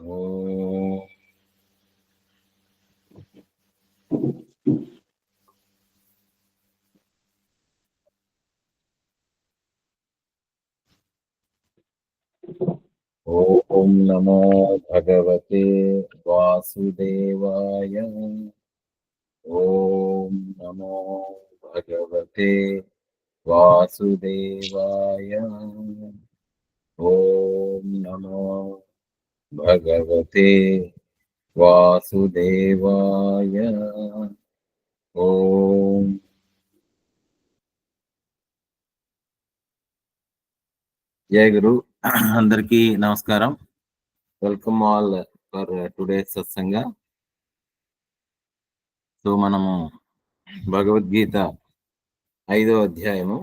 ఓం నమో భగవతే వాసుదేవాయ. ఓం నమో భగవతే వాసుదేవాయ. ఓం నమో భగవతే వాసుదేవాయ. ఓం జయ గురు. అందరికీ నమస్కారం. Welcome all for today satsang. So మనము భగవద్గీత 5వ అధ్యాయము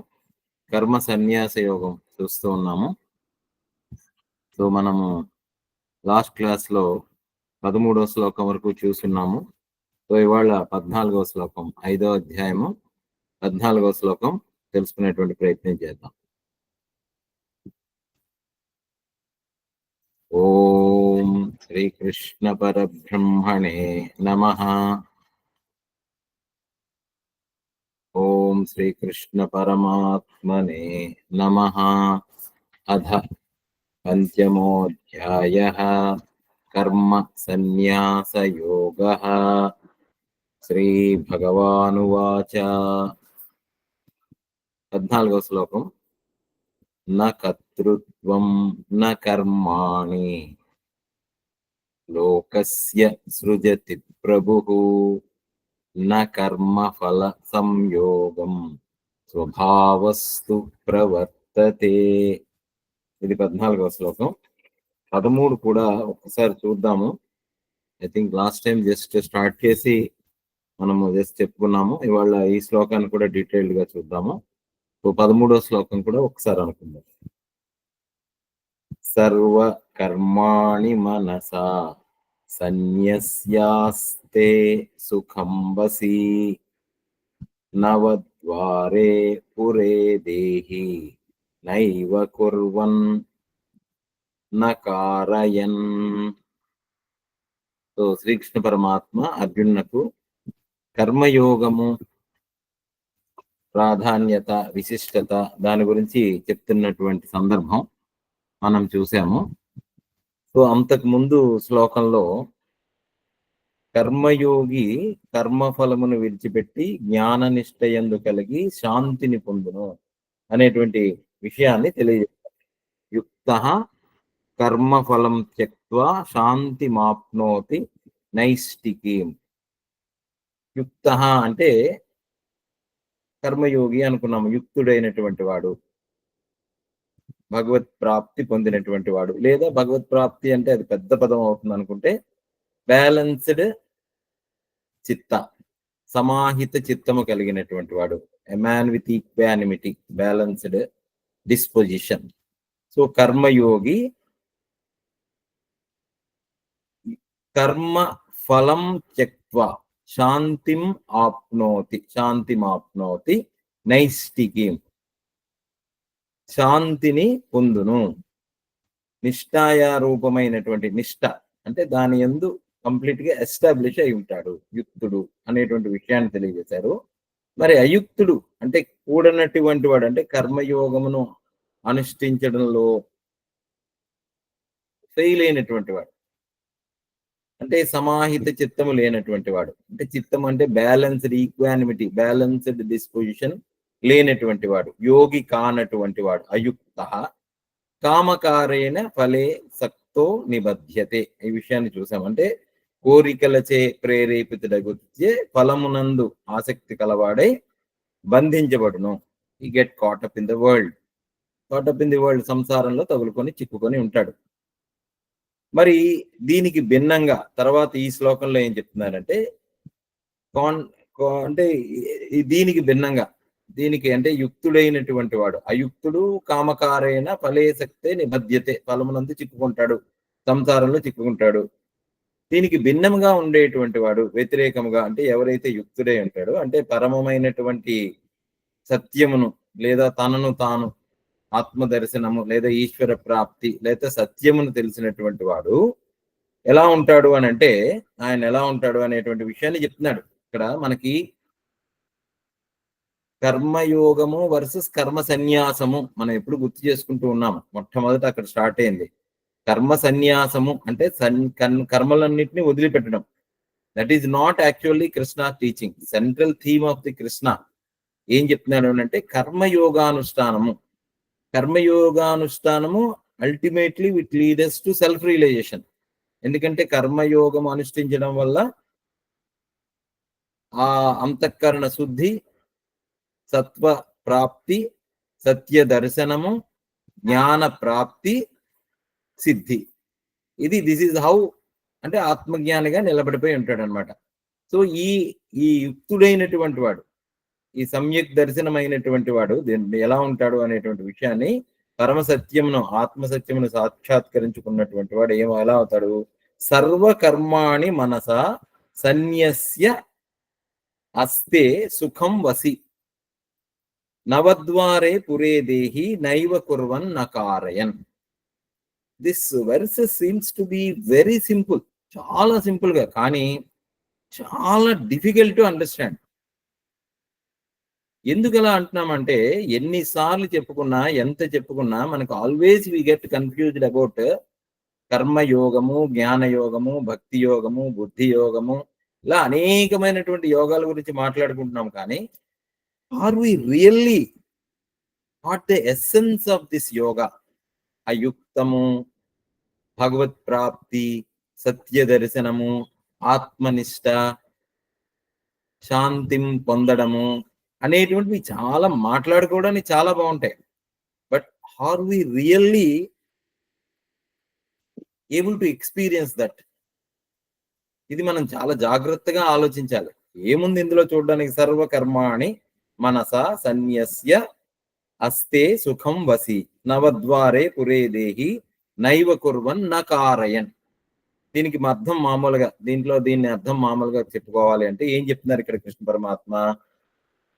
కర్మ సన్యాస యోగం చూస్తూ ఉన్నాము. సో మనము లాస్ట్ క్లాస్లో 13వ శ్లోకం వరకు చూస్తున్నాము. సో ఇవాళ 14వ శ్లోకం 5వ అధ్యాయము 14వ శ్లోకం తెలుసుకునేటువంటి ప్రయత్నం చేద్దాం. ఓం శ్రీకృష్ణ పరబ్రహ్మణే నమః. ఓం శ్రీకృష్ణ పరమాత్మనే నమః. అథ పంచమోऽధ్యాయః కర్మ సన్యాస యోగః. శ్రీ భగవానువాచ. 14వ శ్లోకం. న కర్తృత్వం న కర్మాణి లోకస్య సృజతి ప్రభుః న కర్మఫల సంయోగం స్వభావస్తు ప్రవర్తతే. ఇది 14వ శ్లోకం. 13 కూడా ఒక్కసారి చూద్దాము. I think last time just start చేసి మనము జస్ట్ చెప్పుకున్నాము. ఇవాళ ఈ శ్లోకాన్ని కూడా డీటెయిల్డ్ గా చూద్దాము. సో 13వ శ్లోకం కూడా ఒకసారి అనుకుందాం. సర్వ కర్మాణి మనసా సన్యస్యాస్తే సుఖం వసి నవద్వారే పురే దేహి నైవ కుర్వన్ నకారయన్. సో శ్రీకృష్ణ పరమాత్మ అర్జునునకు కర్మయోగము ప్రాధాన్యత, విశిష్టత దాని గురించి చెప్తున్నటువంటి సందర్భం మనం చూసాము. సో అంతకు ముందు శ్లోకంలో కర్మయోగి కర్మఫలమును విడిచిపెట్టి జ్ఞాన నిష్ఠయందు కలిగి శాంతిని పొందును అనేటువంటి విషయాన్ని తెలియజేస్తారు. యుక్తః కర్మఫలం త్యక్త్వా శాంతి మాప్నోతి నైష్టికీం. యుక్తః అంటే కర్మయోగి అనుకున్నాము. యుక్తుడైనటువంటి వాడు, భగవత్ ప్రాప్తి పొందినటువంటి వాడు, లేదా భగవత్ ప్రాప్తి అంటే అది పెద్ద పదం అవుతుంది అనుకుంటే బ్యాలెన్స్డ్ చిత్త, సమాహిత చిత్తము కలిగినటువంటి వాడు, a man with equanimity, balanced disposition. So కర్మయోగి కర్మ ఫలం త్యక్త్వా శాంతిం ఆప్నోతి, శాంతిమాప్నోతి నైష్టికీం, శాంతిని పొందును. నిష్ఠాయా రూపమైనటువంటి నిష్ఠ అంటే దాని యందు కంప్లీట్ గా ఎస్టాబ్లిష్ అయి ఉంటాడు యుక్తుడు అనేటువంటి విషయాన్ని తెలియజేశారు. మరి అయుక్తుడు అంటే కూడనటువంటి వాడు, అంటే కర్మయోగమును అనుష్ఠించడంలో ఫెయిల్ అయినటువంటి వాడు, అంటే సమాహిత చిత్తము లేనటువంటి వాడు, అంటే చిత్తం అంటే బ్యాలెన్స్డ్ ఈక్వానిమిటీ, బ్యాలెన్స్డ్ డిస్పోజిషన్ లేనటువంటి వాడు, యోగి కానటువంటి వాడు అయుక్తః. కామకారేణ ఫలే సక్తో నిబధ్యతే. ఈ విషయాన్ని చూసామంటే కోరికలచే ప్రేరేపితుడగుచే ఫలమునందు ఆసక్తి కలవాడై బంధించబడును. ఈ get caught up in the world. Caught up in the world, సంసారంలో తగులుకొని చిక్కుకొని ఉంటాడు. మరి దీనికి భిన్నంగా తర్వాత ఈ శ్లోకంలో ఏం చెప్తున్నారంటే అంటే దీనికి భిన్నంగా, దీనికి అంటే యుక్తుడైనటువంటి వాడు, అయుక్తుడు కామకారైన ఫలేసక్తే నిబధ్యతే, ఫలమునందు చిక్కుకుంటాడు, సంసారంలో చిక్కుకుంటాడు. దీనికి భిన్నముగా ఉండేటువంటి వాడు, వ్యతిరేకముగా అంటే ఎవరైతే యుక్తుడై ఉంటాడో, అంటే పరమమైనటువంటి సత్యమును లేదా తనను తాను ఆత్మ దర్శనము లేదా ఈశ్వర ప్రాప్తి లేదా సత్యమును తెలిసినటువంటి వాడు ఎలా ఉంటాడు అని అంటే, ఆయన ఎలా ఉంటాడు అనేటువంటి విషయాన్ని చెప్తున్నాడు. ఇక్కడ మనకి కర్మయోగము వర్సెస్ కర్మ సన్యాసము మనం ఎప్పుడు గుర్తు చేసుకుంటూ ఉన్నాము. మొట్టమొదట అక్కడ స్టార్ట్ అయింది. కర్మ సన్యాసము అంటే కర్మలన్నింటినీ వదిలిపెట్టడం. That is not actually Krishna teaching. Central theme of the Krishna ఏం చెప్తున్నాడు అంటే కర్మయోగానుష్ఠానము. కర్మయోగానుష్ఠానము ultimately it leads to self realisation. ఎందుకంటే కర్మయోగం అనుష్ఠించడం వల్ల ఆ అంతఃకరణ శుద్ధి, సత్వ ప్రాప్తి, సత్య దర్శనము, జ్ఞాన ప్రాప్తి, సిద్ధి. దిస్ ఈజ్ హౌ అంటే ఆత్మజ్ఞానిగా నిలబడిపోయి ఉంటాడు అనమాట. సో ఈ యుక్తుడైనటువంటి వాడు, ఈ సమ్యక్ దర్శనమైనటువంటి వాడు ఎలా ఉంటాడు అనేటువంటి విషయాన్ని, పరమసత్యమును ఆత్మసత్యమును సాక్షాత్కరించుకున్నటువంటి వాడు ఎలా అవుతాడు? సర్వకర్మాణి మనస సన్యస్య అస్తే సుఖం వసి నవద్వారే పురే దేహి నైవ కుర్వన్ నకారయన్. This verse seems to be very simple, చాలా సింపుల్ గా, కానీ చాలా డిఫికల్ట్ టు అండర్స్టాండ్. ఎందుకు అలా అంటున్నామంటే, ఎన్నిసార్లు చెప్పుకున్నా, ఎంత చెప్పుకున్నా మనకు always we get confused about కర్మయోగము, జ్ఞానయోగము, భక్తి యోగము, బుద్ధి యోగము, ఇలా అనేకమైనటువంటి యోగాల గురించి మాట్లాడుకుంటున్నాం. కానీ are we really what the essence of this yoga? అయుక్తము, భగవత్ ప్రాప్తి, సత్య దర్శనము, ఆత్మనిష్ట, శాంతిం పొందడము అనేటువంటివి చాలా మాట్లాడుకోవడానికి చాలా బాగుంటాయి. But are we really able to experience that? ఇది మనం చాలా జాగ్రత్తగా ఆలోచించాలి. ఏముంది ఇందులో చూడడానికి? సర్వకర్మాణి మనస సన్యస్య అస్తే సుఖం వసి నవద్వారే పురే దేహి నైవ కుర్వన్ నకారయన్. దీనికి అర్థం మామూలుగా, దీన్ని అర్థం మామూలుగా చెప్పుకోవాలి అంటే ఏం చెప్తున్నారు ఇక్కడ కృష్ణ పరమాత్మ?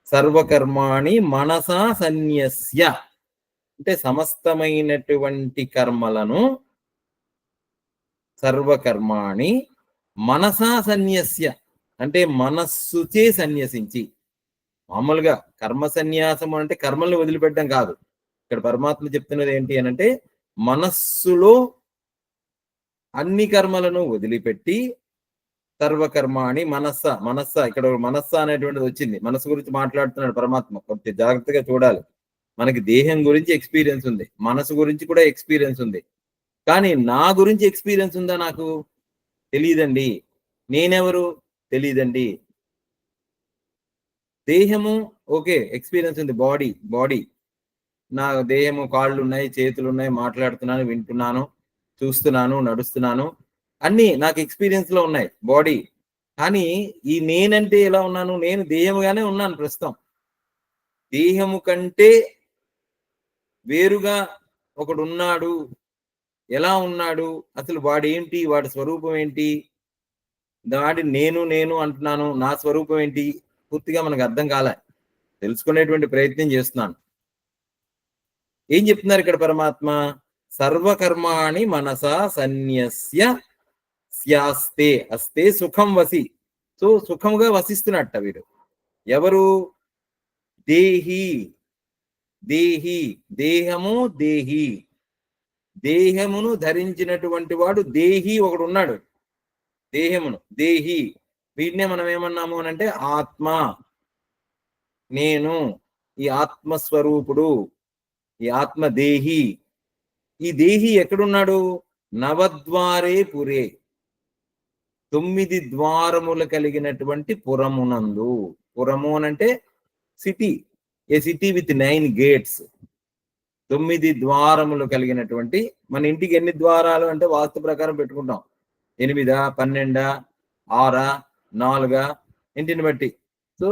సర్వకర్మాణి మనసా సన్యస్య అంటే సమస్తమైనటువంటి కర్మలను, సర్వకర్మాణి మనసా సన్యస్య అంటే మనస్సుచే సన్యసించి. మామూలుగా కర్మ సన్యాసం అంటే కర్మల్ని వదిలిపెట్టడం కాదు. ఇక్కడ పరమాత్మ చెప్తున్నది ఏంటి అని అంటే, మనస్సులో అన్ని కర్మలను వదిలిపెట్టి, సర్వకర్మాణి మనస్స ఇక్కడ మనస్స అనేటువంటిది వచ్చింది. మనస్సు గురించి మాట్లాడుతున్నాడు పరమాత్మ. కొంచెం జాగ్రత్తగా చూడాలి. మనకి దేహం గురించి ఎక్స్పీరియన్స్ ఉంది, మనసు గురించి కూడా ఎక్స్పీరియన్స్ ఉంది. కానీ నా గురించి ఎక్స్పీరియన్స్ ఉందా? నాకు తెలియదండి. నేనెవరు? తెలియదండి. దేహము ఓకే, ఎక్స్పీరియన్స్ ఉంది. బాడీ, నా దేహము, కాళ్ళు ఉన్నాయి, చేతులు ఉన్నాయి, మాట్లాడుతున్నాను, వింటున్నాను, చూస్తున్నాను, నడుస్తున్నాను, అన్ని నాకు ఎక్స్పీరియన్స్ లో ఉన్నాయి, బాడీ. కానీ ఈ నేనంటే ఎలా ఉన్నాను? నేను దేహముగానే ఉన్నాను ప్రస్తుతం. దేహము కంటే వేరుగా ఒకడు ఉన్నాడు. ఎలా ఉన్నాడు? అసలు వాడేంటి? వాడి స్వరూపం ఏంటి? వాడి నేను అంటున్నాను, నా స్వరూపం ఏంటి? పూర్తిగా మనకు అర్థం కాలే. తెలుసుకునేటువంటి ప్రయత్నం చేస్తున్నాను. ఏం చెప్తున్నారు ఇక్కడ పరమాత్మ? సర్వకర్మాణి మనసా సన్యస్య స్యాస్తే అస్తే సుఖం వసి. సో సుఖంగా వసిస్తున్నట్ట వీరు. ఎవరు? దేహి, దేహము, దేహమును ధరించినటువంటి వాడు దేహి ఒకడు ఉన్నాడు. దేహి, వీటినే మనం ఏమన్నాము అని అంటే ఆత్మ, నేను, ఈ ఆత్మస్వరూపుడు, ఈ ఆత్మదేహి. ఈ దేహి ఎక్కడున్నాడు? నవద్వారే పురే, 9 ద్వారములు కలిగినటువంటి పురమునందు. పురము అనంటే city, A city with 9 gates. 9 ద్వారములు కలిగినటువంటి, మన ఇంటికి ఎన్ని ద్వారాలు అంటే వాస్తు ప్రకారం పెట్టుకుంటాం, 8, 12, 6, 4, ఇంటిని బట్టి. సో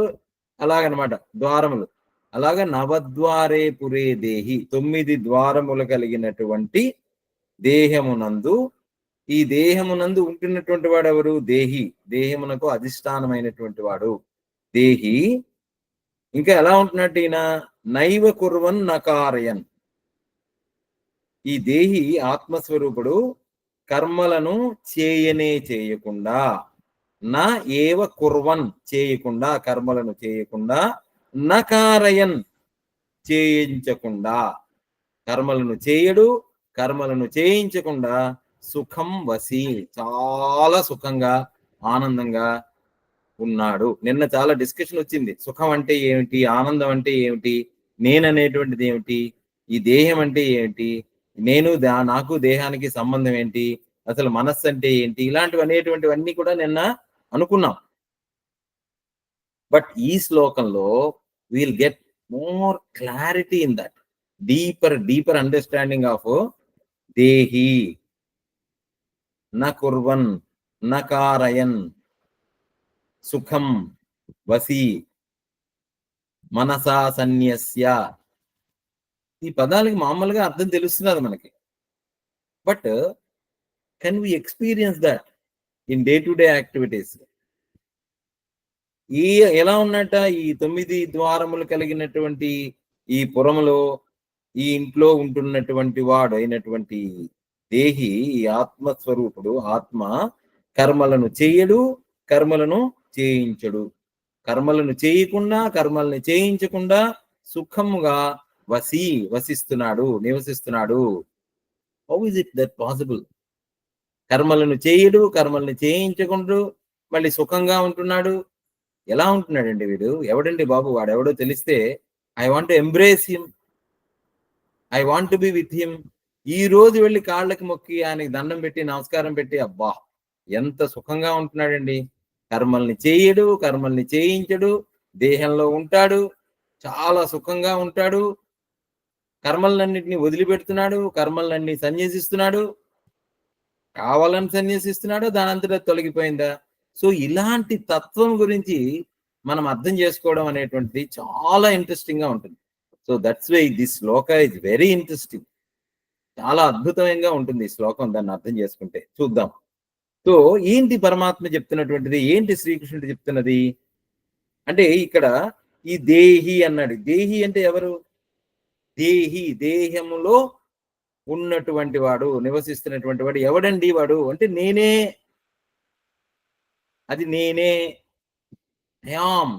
అలాగనమాట ద్వారములు. అలాగా నవద్వారే పురే దేహి, 9 ద్వారములు కలిగినటువంటి దేహమునందు. ఈ దేహమునందు ఉంటున్నటువంటి వాడు ఎవరు? దేహి, దేహమునకు అధిష్టానమైనటువంటి వాడు దేహి. ఇంకా ఎలా ఉంటున్నట్టు ఈయన? నైవ కుర్వన్ నకారయన్. ఈ దేహి ఆత్మస్వరూపుడు కర్మలను చేయనే చేయకుండా, నా ఏవ కుర్వన్ చేయకుండా, కర్మలను చేయకుండా, నకారయన్ చేయించకుండా, కర్మలను చేయడు, కర్మలను చేయించకుండా, సుఖం వసి చాలా సుఖంగా ఆనందంగా ఉన్నాడు. నిన్న చాలా డిస్కషన్ వచ్చింది. సుఖం అంటే ఏమిటి, ఆనందం అంటే ఏమిటి, నేననేటువంటిది ఏమిటి, ఈ దేహం అంటే ఏమిటి, నేను నాకు దేహానికి సంబంధం ఏంటి, అసలు మనస్సు అంటే ఏంటి, ఇలాంటివి అనేటువంటివన్నీ కూడా నిన్న అనుకున్నాం. బట్ ఈ శ్లోకంలో we'll get more clarity in that, deeper understanding of దేహి న కుర్వన్ నకారయన్ సుఖం వసి మనసా సన్యస్య. ఈ పదాలకి మామూలుగా అర్థం తెలుస్తున్నది మనకి. But can we experience that in day to day activities? ఎలా ఉన్నట్ట ఈ 9 ద్వారములు కలిగినటువంటి ఈ పురములో, ఈ ఇంట్లో ఉంటున్నటువంటి వాడు అయినటువంటి దేహి, ఈ ఆత్మస్వరూపుడు, ఆత్మ కర్మలను చేయడు, కర్మలను చేయించడు. కర్మలను చేయకుండా, కర్మల్ని చేయించకుండా సుఖముగా వసిస్తున్నాడు, నివసిస్తున్నాడు. How is it that possible? కర్మలను చేయడు, కర్మల్ని చేయించకుండా మళ్ళీ సుఖంగా ఉంటున్నాడు. ఎలా ఉంటున్నాడండి వీడు? ఎవడండి బాబు వాడెవడో తెలిస్తే I want to embrace him, I want to be with him. ఈ రోజు వెళ్ళి కాళ్ళకి మొక్కి ఆయనకి దండం పెట్టి నమస్కారం పెట్టి, అబ్బా ఎంత సుఖంగా ఉంటున్నాడండి. కర్మల్ని చేయడు, కర్మల్ని చేయించడు, దేహంలో ఉంటాడు, చాలా సుఖంగా ఉంటాడు, కర్మలన్నింటినీ వదిలిపెడుతున్నాడు, కర్మలన్నీ సన్యసిస్తున్నాడు. కావాలని సన్యసిస్తున్నాడు, దానంతటా తొలగిపోయిందా? సో ఇలాంటి తత్వం గురించి మనం అర్థం చేసుకోవడం అనేటువంటిది చాలా ఇంట్రెస్టింగ్ గా ఉంటుంది. So that's why this shloka is very interesting. చాలా అద్భుతంగా ఉంటుంది ఈ శ్లోకం, దాన్ని అర్థం చేసుకుంటే. చూద్దాం. సో ఏంటి పరమాత్మ చెప్తున్నటువంటిది, ఏంటి శ్రీకృష్ణుడు చెప్తున్నది అంటే, ఇక్కడ ఈ దేహి అన్నాడు. దేహి అంటే ఎవరు? దేహి దేహములో ఉన్నటువంటి వాడు, నివసిస్తున్నటువంటి వాడు. ఎవడండి వాడు అంటే, నేనే, అది నేనే. యాం.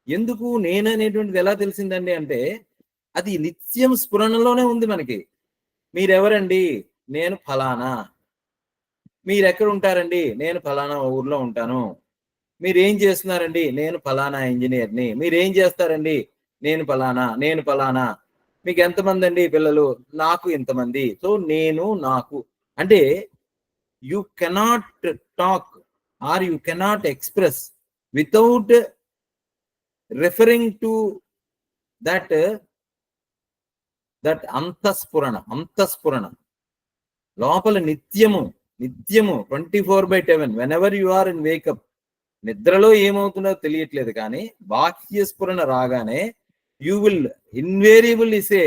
ఎందుకు నేననేటువంటిది ఎలా తెలిసిందండి అంటే, అది నిత్యం స్ఫురణలోనే ఉంది మనకి. మీరెవరండి? నేను ఫలానా. మీరెక్కడ ఉంటారండి? నేను ఫలానా ఊర్లో ఉంటాను. మీరేం చేస్తున్నారండి? నేను ఫలానా ఇంజనీర్ని. మీరేం చేస్తారండి? నేను ఫలానా. మీకు ఎంతమంది అండి పిల్లలు? నాకు ఇంతమంది. సో నేను, నాకు అంటే you cannot talk or you cannot express without referring to that అంతఃస్ఫురణ లోపల నిత్యము 24/7 whenever you are in wake up. నిద్రలో ఏమవుతుందో తెలియట్లేదు, కానీ బాహ్య స్ఫురణ రాగానే యూ విల్ ఇన్వేరియబుల్లీ సే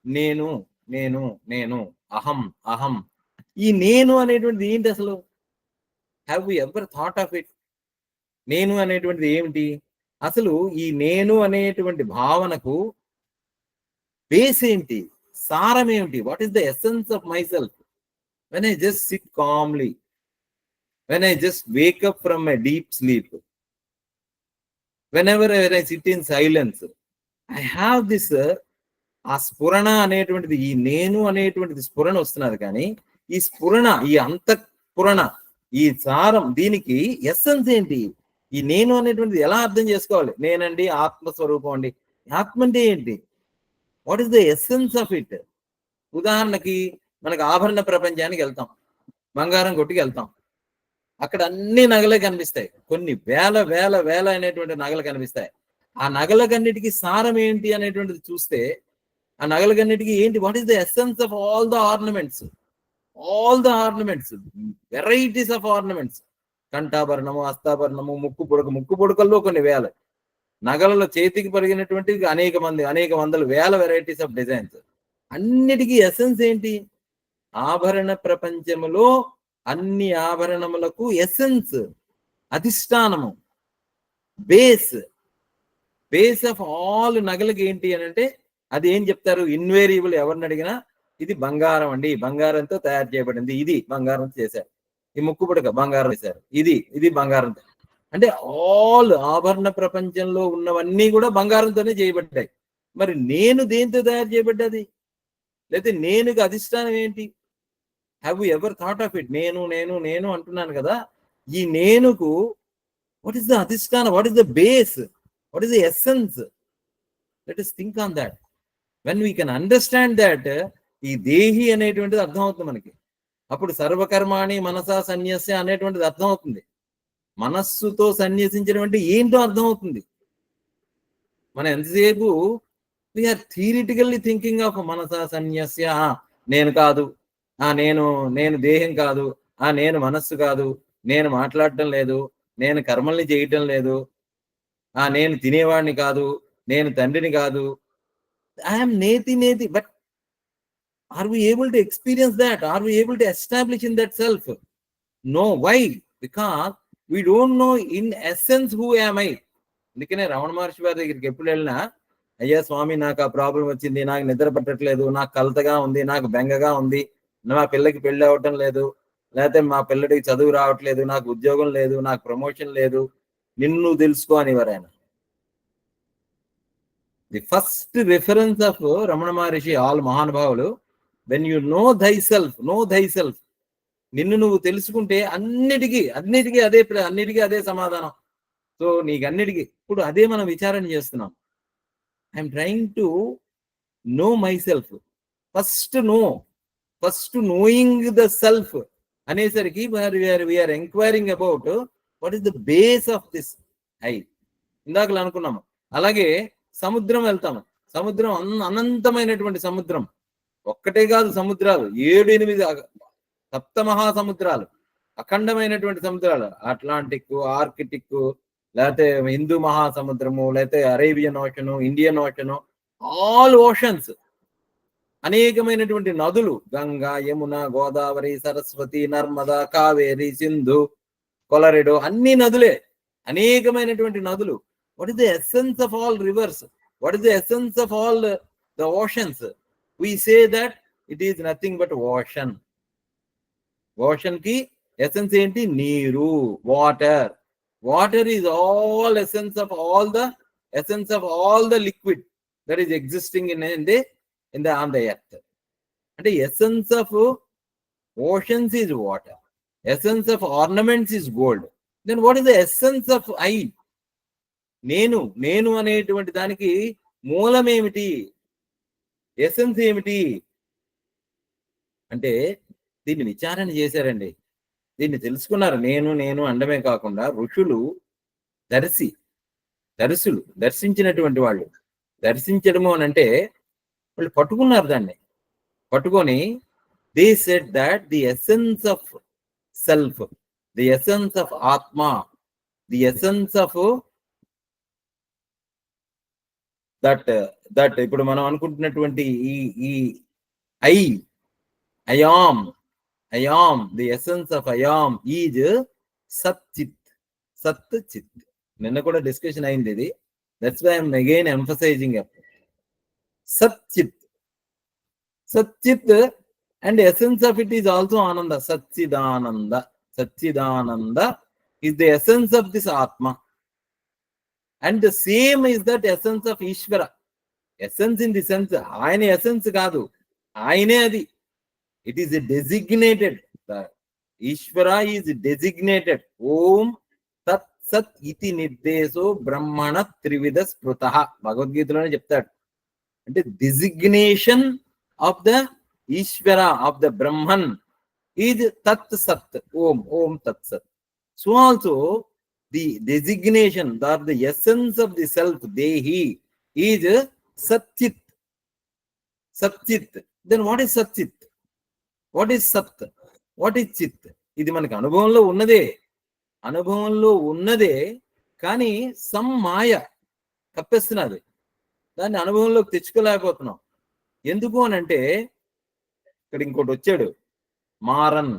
నేను నేను నేను, అహం. ఈ నేను అనేటువంటిది ఏంటి అసలు? Have you ever thought of it? నేను అనేటువంటిది ఏమిటి అసలు? ఈ నేను అనేటువంటి భావనకు బేస్ ఏంటి, సారం ఏమిటి? What is the essence of my self when I just SIT Kamli, when I just wake up from a deep sleep, whenever I sit in silence, I have this ఆ స్ఫురణ అనేటువంటిది, ఈ నేను అనేటువంటిది స్ఫురణ వస్తున్నది. కానీ ఈ స్ఫురణ, ఈ అంతఃస్ఫురణ, ఈ సారం, దీనికి ఎస్సెన్స్ ఏంటి? ఈ నేను అనేటువంటిది ఎలా అర్థం చేసుకోవాలి? నేనండి ఆత్మస్వరూపం అండి. ఆత్మ అంటే ఏంటి? What is the essence of it? ఉదాహరణకి మనకు ఆభరణ ప్రపంచానికి వెళ్తాం, బంగారం కొట్టుకి వెళ్తాం. అక్కడ అన్ని నగలే కనిపిస్తాయి, కొన్ని వేల అనేటువంటి నగలు కనిపిస్తాయి. ఆ నగలకన్నిటికీ సారం ఏంటి అనేటువంటిది చూస్తే, ఆ నగలకన్నిటికీ ఏంటి, what is the essence of all the ornaments, varieties of ornaments. కంఠాభరణము, హస్తాభరణము, ముక్కు పుడకల్లో కొన్ని వేల నగలలో, చేతికి పరిగినటువంటి అనేక వందలు వేల వెరైటీస్ ఆఫ్ డిజైన్స్. అన్నిటికీ ఎసెన్స్ ఏంటి? ఆభరణ ప్రపంచములో అన్ని ఆభరణములకు ఎసెన్స్, అధిష్టానము, బేస్ ఆఫ్ ఆల్ నగలకి ఏంటి అని అంటే, అది ఏం చెప్తారు? ఇన్వేరియబుల్. ఎవరిని అడిగినా ఇది బంగారం అండి, బంగారంతో తయారు చేయబడింది, ఇది బంగారం చేశారు. ఈ ముక్కు పుడక బంగారం చేశారు, ఇది బంగారం. అంటే ఆల్ ఆభరణ ప్రపంచంలో ఉన్నవన్నీ కూడా బంగారంతోనే చేయబడ్డాయి. మరి నేను దేంతో తయారు చేయబడ్డది? లేకపోతే నేనుకి అధిష్టానం ఏంటి? Have you ever thought of it? నేను నేను నేను అంటున్నాను కదా, ఈ నేనుకు వాట్ ఈస్ ద అధిష్టానం, what is the base, what is the essence? Let us think on that. When we can understand that, ఈ దేహి అనేటువంటిది అర్థం అవుతుంది మనకి. అప్పుడు సర్వకర్మాణి మనసా సన్యస్య అనేటువంటిది అర్థం అవుతుంది. మనస్సుతో సన్యసించడం అంటే ఏంటో అర్థం అవుతుంది. మనం ఎంతసేపు వీఆర్ థియరిటికల్లీ థింకింగ్ ఆఫ్ మనసా సన్యస్య, నేను కాదు, నేను నేను దేహం కాదు, నేను మనస్సు కాదు, నేను మాట్లాడటం లేదు, నేను కర్మల్ని చేయటం లేదు, నేను తినేవాడిని కాదు, నేను తండ్రిని కాదు, ఐఎమ్ నేతి. But are we able to experience that? Are we able to establish in that self? No. Why? Because we don't know in essence who am I. అందుకనే రమణ మహర్షి వారి దగ్గరికి ఎప్పుడు వెళ్ళినా, అయ్యా స్వామి నాకు ఆ ప్రాబ్లం వచ్చింది, నాకు నిద్ర పట్టట్లేదు, నాకు కలతగా ఉంది, నాకు బెంగగా ఉంది, మా పిల్లకి పెళ్లి అవ్వటం లేదు, లేకపోతే మా పిల్లడికి చదువు రావట్లేదు, నాకు ఉద్యోగం లేదు, నాకు ప్రమోషన్ లేదు, నిన్ను తెలుసుకో అనేవారు ఆయన. The first reference of Ramana Maharshi, all మహానుభావులు, when you know thy self, నిన్ను నువ్వు తెలుసుకుంటే అన్నిటికీ అదే సమాధానం. సో నీకు అన్నిటికీ ఇప్పుడు అదే మనం విచారణ చేస్తున్నాం. I'm trying to know my self. First knowing the self అనేసరికి we are enquiring about what is the base of this I. ఇందాకలు అనుకున్నాము. అలాగే సముద్రం వెళ్తాము, సముద్రం అనంతమైనటువంటి సముద్రం, ఒక్కటే కాదు సముద్రాలు, 7-8 సప్త మహాసముద్రాలు, అఖండమైనటువంటి సముద్రాలు, అట్లాంటిక్, ఆర్కిటిక్, లేకపోతే హిందూ మహాసముద్రము, లేకపోతే Arabian ocean, Indian ocean, all oceans, అనేకమైనటువంటి నదులు, గంగా, యమున, గోదావరి, సరస్వతి, నర్మదా, కావేరి, సింధు, కొలరెడో, అన్ని నదులే, అనేకమైనటువంటి నదులు. What is the essence of all reverse? What is the essence of all the oceans? We say that it is nothing but ocean. Ocean ki essence enti? Neeru, water is all essence of all the liquid that is existing in the on the earth. And the essence of oceans is water, essence of ornaments is gold. Then what is the essence of I? నేను అనేటువంటి దానికి మూలం ఏమిటి, essence ఏమిటి అంటే దీన్ని విచారణ చేశారండి, దీన్ని తెలుసుకున్నారు. నేను అండమే కాకుండా ఋషులు, దర్శించినటువంటి వాళ్ళు, దర్శించడము అని అంటే వాళ్ళు పట్టుకున్నారు, దాన్ని పట్టుకొని they said that the essence of self, the essence of ఆత్మ, ది ఎసెన్స్ ఆఫ్ దట్ ఇప్పుడు మనం అనుకుంటున్నటువంటి ఈ I am, the essence of I am is Sat Chit. నిన్న కూడా డిస్కషన్ అయింది ఇది. That's why I'm again emphasising up. Sat Chit and essence of it is also Ananda. Satchidananda is the essence of this Atma. And the same is that essence of Ishvara. Essence in the sense, ఆయన essence కాదు, ఆయనే అది. It is a designated. The Ishvara is designated. Om Tat Sat Iti Nirdeso Brahmana Trivida Sprutaha. భగవద్గీతలోనే చెప్తాడు. అంటే designation of the Ishvara, of the Brahman is Tat Sat. Om Tat Sat. So also the designation or the essence of the self, Dehi, is Satchit. Then what is Satchit? What is సత్, what is చిత్? ఇది మనకి అనుభవంలో ఉన్నదే కానీ some మాయ కప్పేస్తున్నది, దాన్ని అనుభవంలోకి తెచ్చుకోలేకపోతున్నాం. ఎందుకు అని అంటే ఇక్కడ ఇంకోటి వచ్చాడు, మారన్,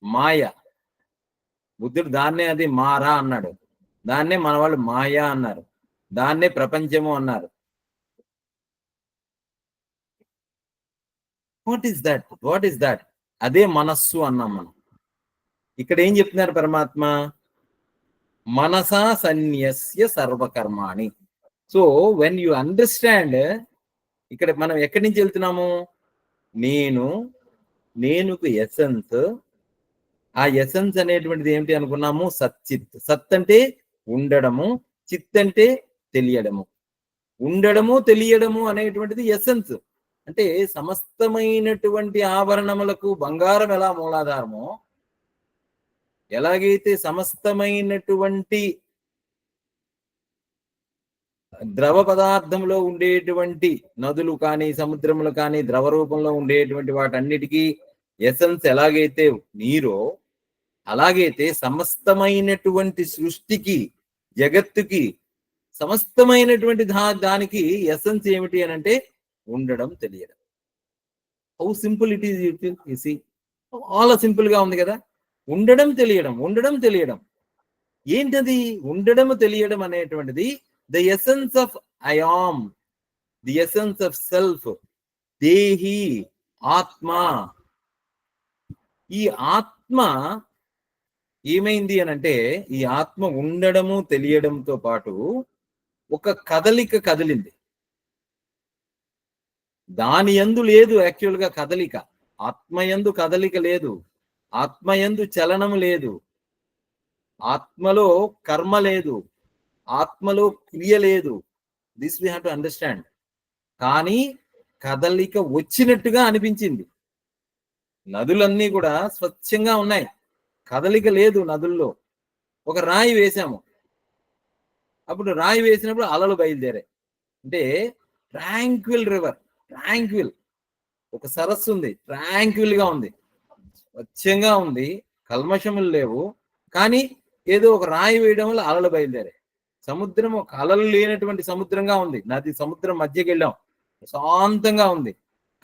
మాయ. బుద్ధుడు దాన్నే అది మారా అన్నాడు, దాన్నే మన వాళ్ళు మాయా అన్నారు, దాన్నే ప్రపంచము అన్నారు. What is that? అదే మనస్సు అన్నాం మనం. ఇక్కడ ఏం చెప్తున్నారు పరమాత్మ? మనసా సన్యస్య సర్వకర్మాణి. సో వెన్ యు అండర్స్టాండ్, ఇక్కడ మనం ఎక్కడి నుంచి వెళ్తున్నాము? నేనుకు ఎసెన్స్. ఆ ఎసెన్స్ అనేటువంటిది ఏమిటి అనుకున్నాము? సచ్చిత్. సత్ అంటే ఉండడము, చిత్ అంటే తెలియడము. ఉండడము తెలియడము అనేటువంటిది ఎసెన్స్. అంటే సమస్తమైనటువంటి ఆభరణములకు బంగారం ఎలా మూలాధారమో, ఎలాగైతే సమస్తమైనటువంటి ద్రవ పదార్థంలో ఉండేటువంటి నదులు కానీ సముద్రములు కానీ ద్రవ రూపంలో ఉండేటువంటి వాటన్నిటికీ ఎసెన్స్ ఎలాగైతే నీరో, అలాగైతే సమస్తమైనటువంటి సృష్టికి, జగత్తుకి, సమస్తమైనటువంటి దానికి ఎసెన్స్ ఏమిటి అని అంటే ఉండడం తెలియడం. How simple it is. చాలా సింపుల్ గా ఉంది కదా. ఉండడం తెలియడం. ఏంటది ఉండడం తెలియడం అనేటువంటిది? The essence of I am, the essence of self, దేహి, ఆత్మ. ఈ ఆత్మ ఏమైంది అని అంటే, ఈ ఆత్మ ఉండడము తెలియడంతో పాటు ఒక కదలిక కదిలింది. దాని యందు లేదు యాక్చువల్ గా కదలిక. ఆత్మయందు కదలిక లేదు, ఆత్మయందు చలనం లేదు, ఆత్మలో కర్మ లేదు, ఆత్మలో క్రియ లేదు. This we have to understand. కానీ కదలిక వచ్చినట్టుగా అనిపించింది. నదులన్నీ కూడా స్వచ్ఛంగా ఉన్నాయి, కదలిక లేదు నదుల్లో. ఒక రాయి వేసాము, అప్పుడు రాయి వేసినప్పుడు అలలు బయలుదేరాయి. అంటే ట్రాంక్విల్ రివర్, ట్రాంక్విల్. ఒక సరస్సు ఉంది, ట్రాంక్విల్ గా ఉంది, స్వచ్ఛంగా ఉంది, కల్మషములు లేవు. కానీ ఏదో ఒక రాయి వేయడం వల్ల అలలు బయలుదేరాయి. సముద్రం ఒక అలలు లేనటువంటి సముద్రంగా ఉంది. నది సముద్రం మధ్యకి వెళ్ళాం, శాంతంగా ఉంది.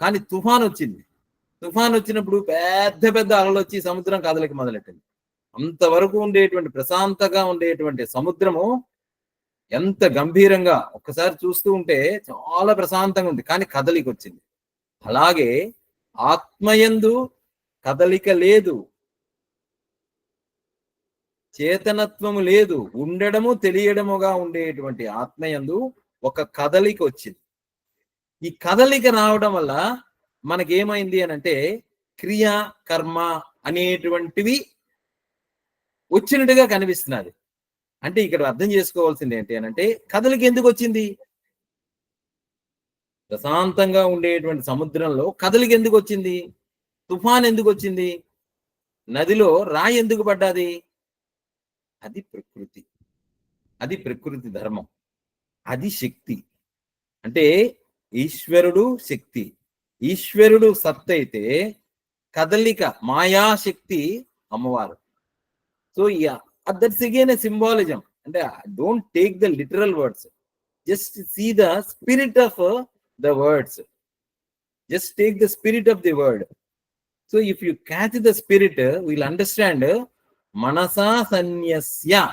కానీ తుఫాన్ వచ్చింది. తుఫాన్ వచ్చినప్పుడు పెద్ద పెద్ద అలలు వచ్చి సముద్రం కదలిక మొదలెట్టింది. అంతవరకు ఉండేటువంటి ప్రశాంతంగా ఉండేటువంటి సముద్రము ఎంత గంభీరంగా ఒక్కసారి చూస్తూ ఉంటే చాలా ప్రశాంతంగా ఉంది, కానీ కదలిక వచ్చింది. అలాగే ఆత్మయందు కదలిక లేదు, చేతనత్వము లేదు, ఉండడము తెలియడముగా ఉండేటువంటి ఆత్మయందు ఒక కదలిక వచ్చింది. ఈ కదలిక రావడం వల్ల మనకేమైంది అని అంటే క్రియ, కర్మ అనేటువంటివి వచ్చినట్టుగా కనిపిస్తున్నది. అంటే ఇక్కడ అర్థం చేసుకోవాల్సింది ఏంటి అని అంటే, కదలిక ఎందుకు వచ్చింది? ప్రశాంతంగా ఉండేటువంటి సముద్రంలో కదలిక ఎందుకు వచ్చింది? తుఫాన్ ఎందుకు వచ్చింది? నదిలో రాయి ఎందుకు పడ్డాది? అది ప్రకృతి, అది ప్రకృతి ధర్మం, అది శక్తి. అంటే ఈశ్వరుడు శక్తి, ఈశ్వరుడు సత్ అయితే కదలిక మాయాశక్తి అమ్మవారు. So that's again a symbolism. అంటే don't take the literal words, just see the spirit of the words. Just take the spirit of the word. So if you catch the spirit, we'll understand manasa sanyasya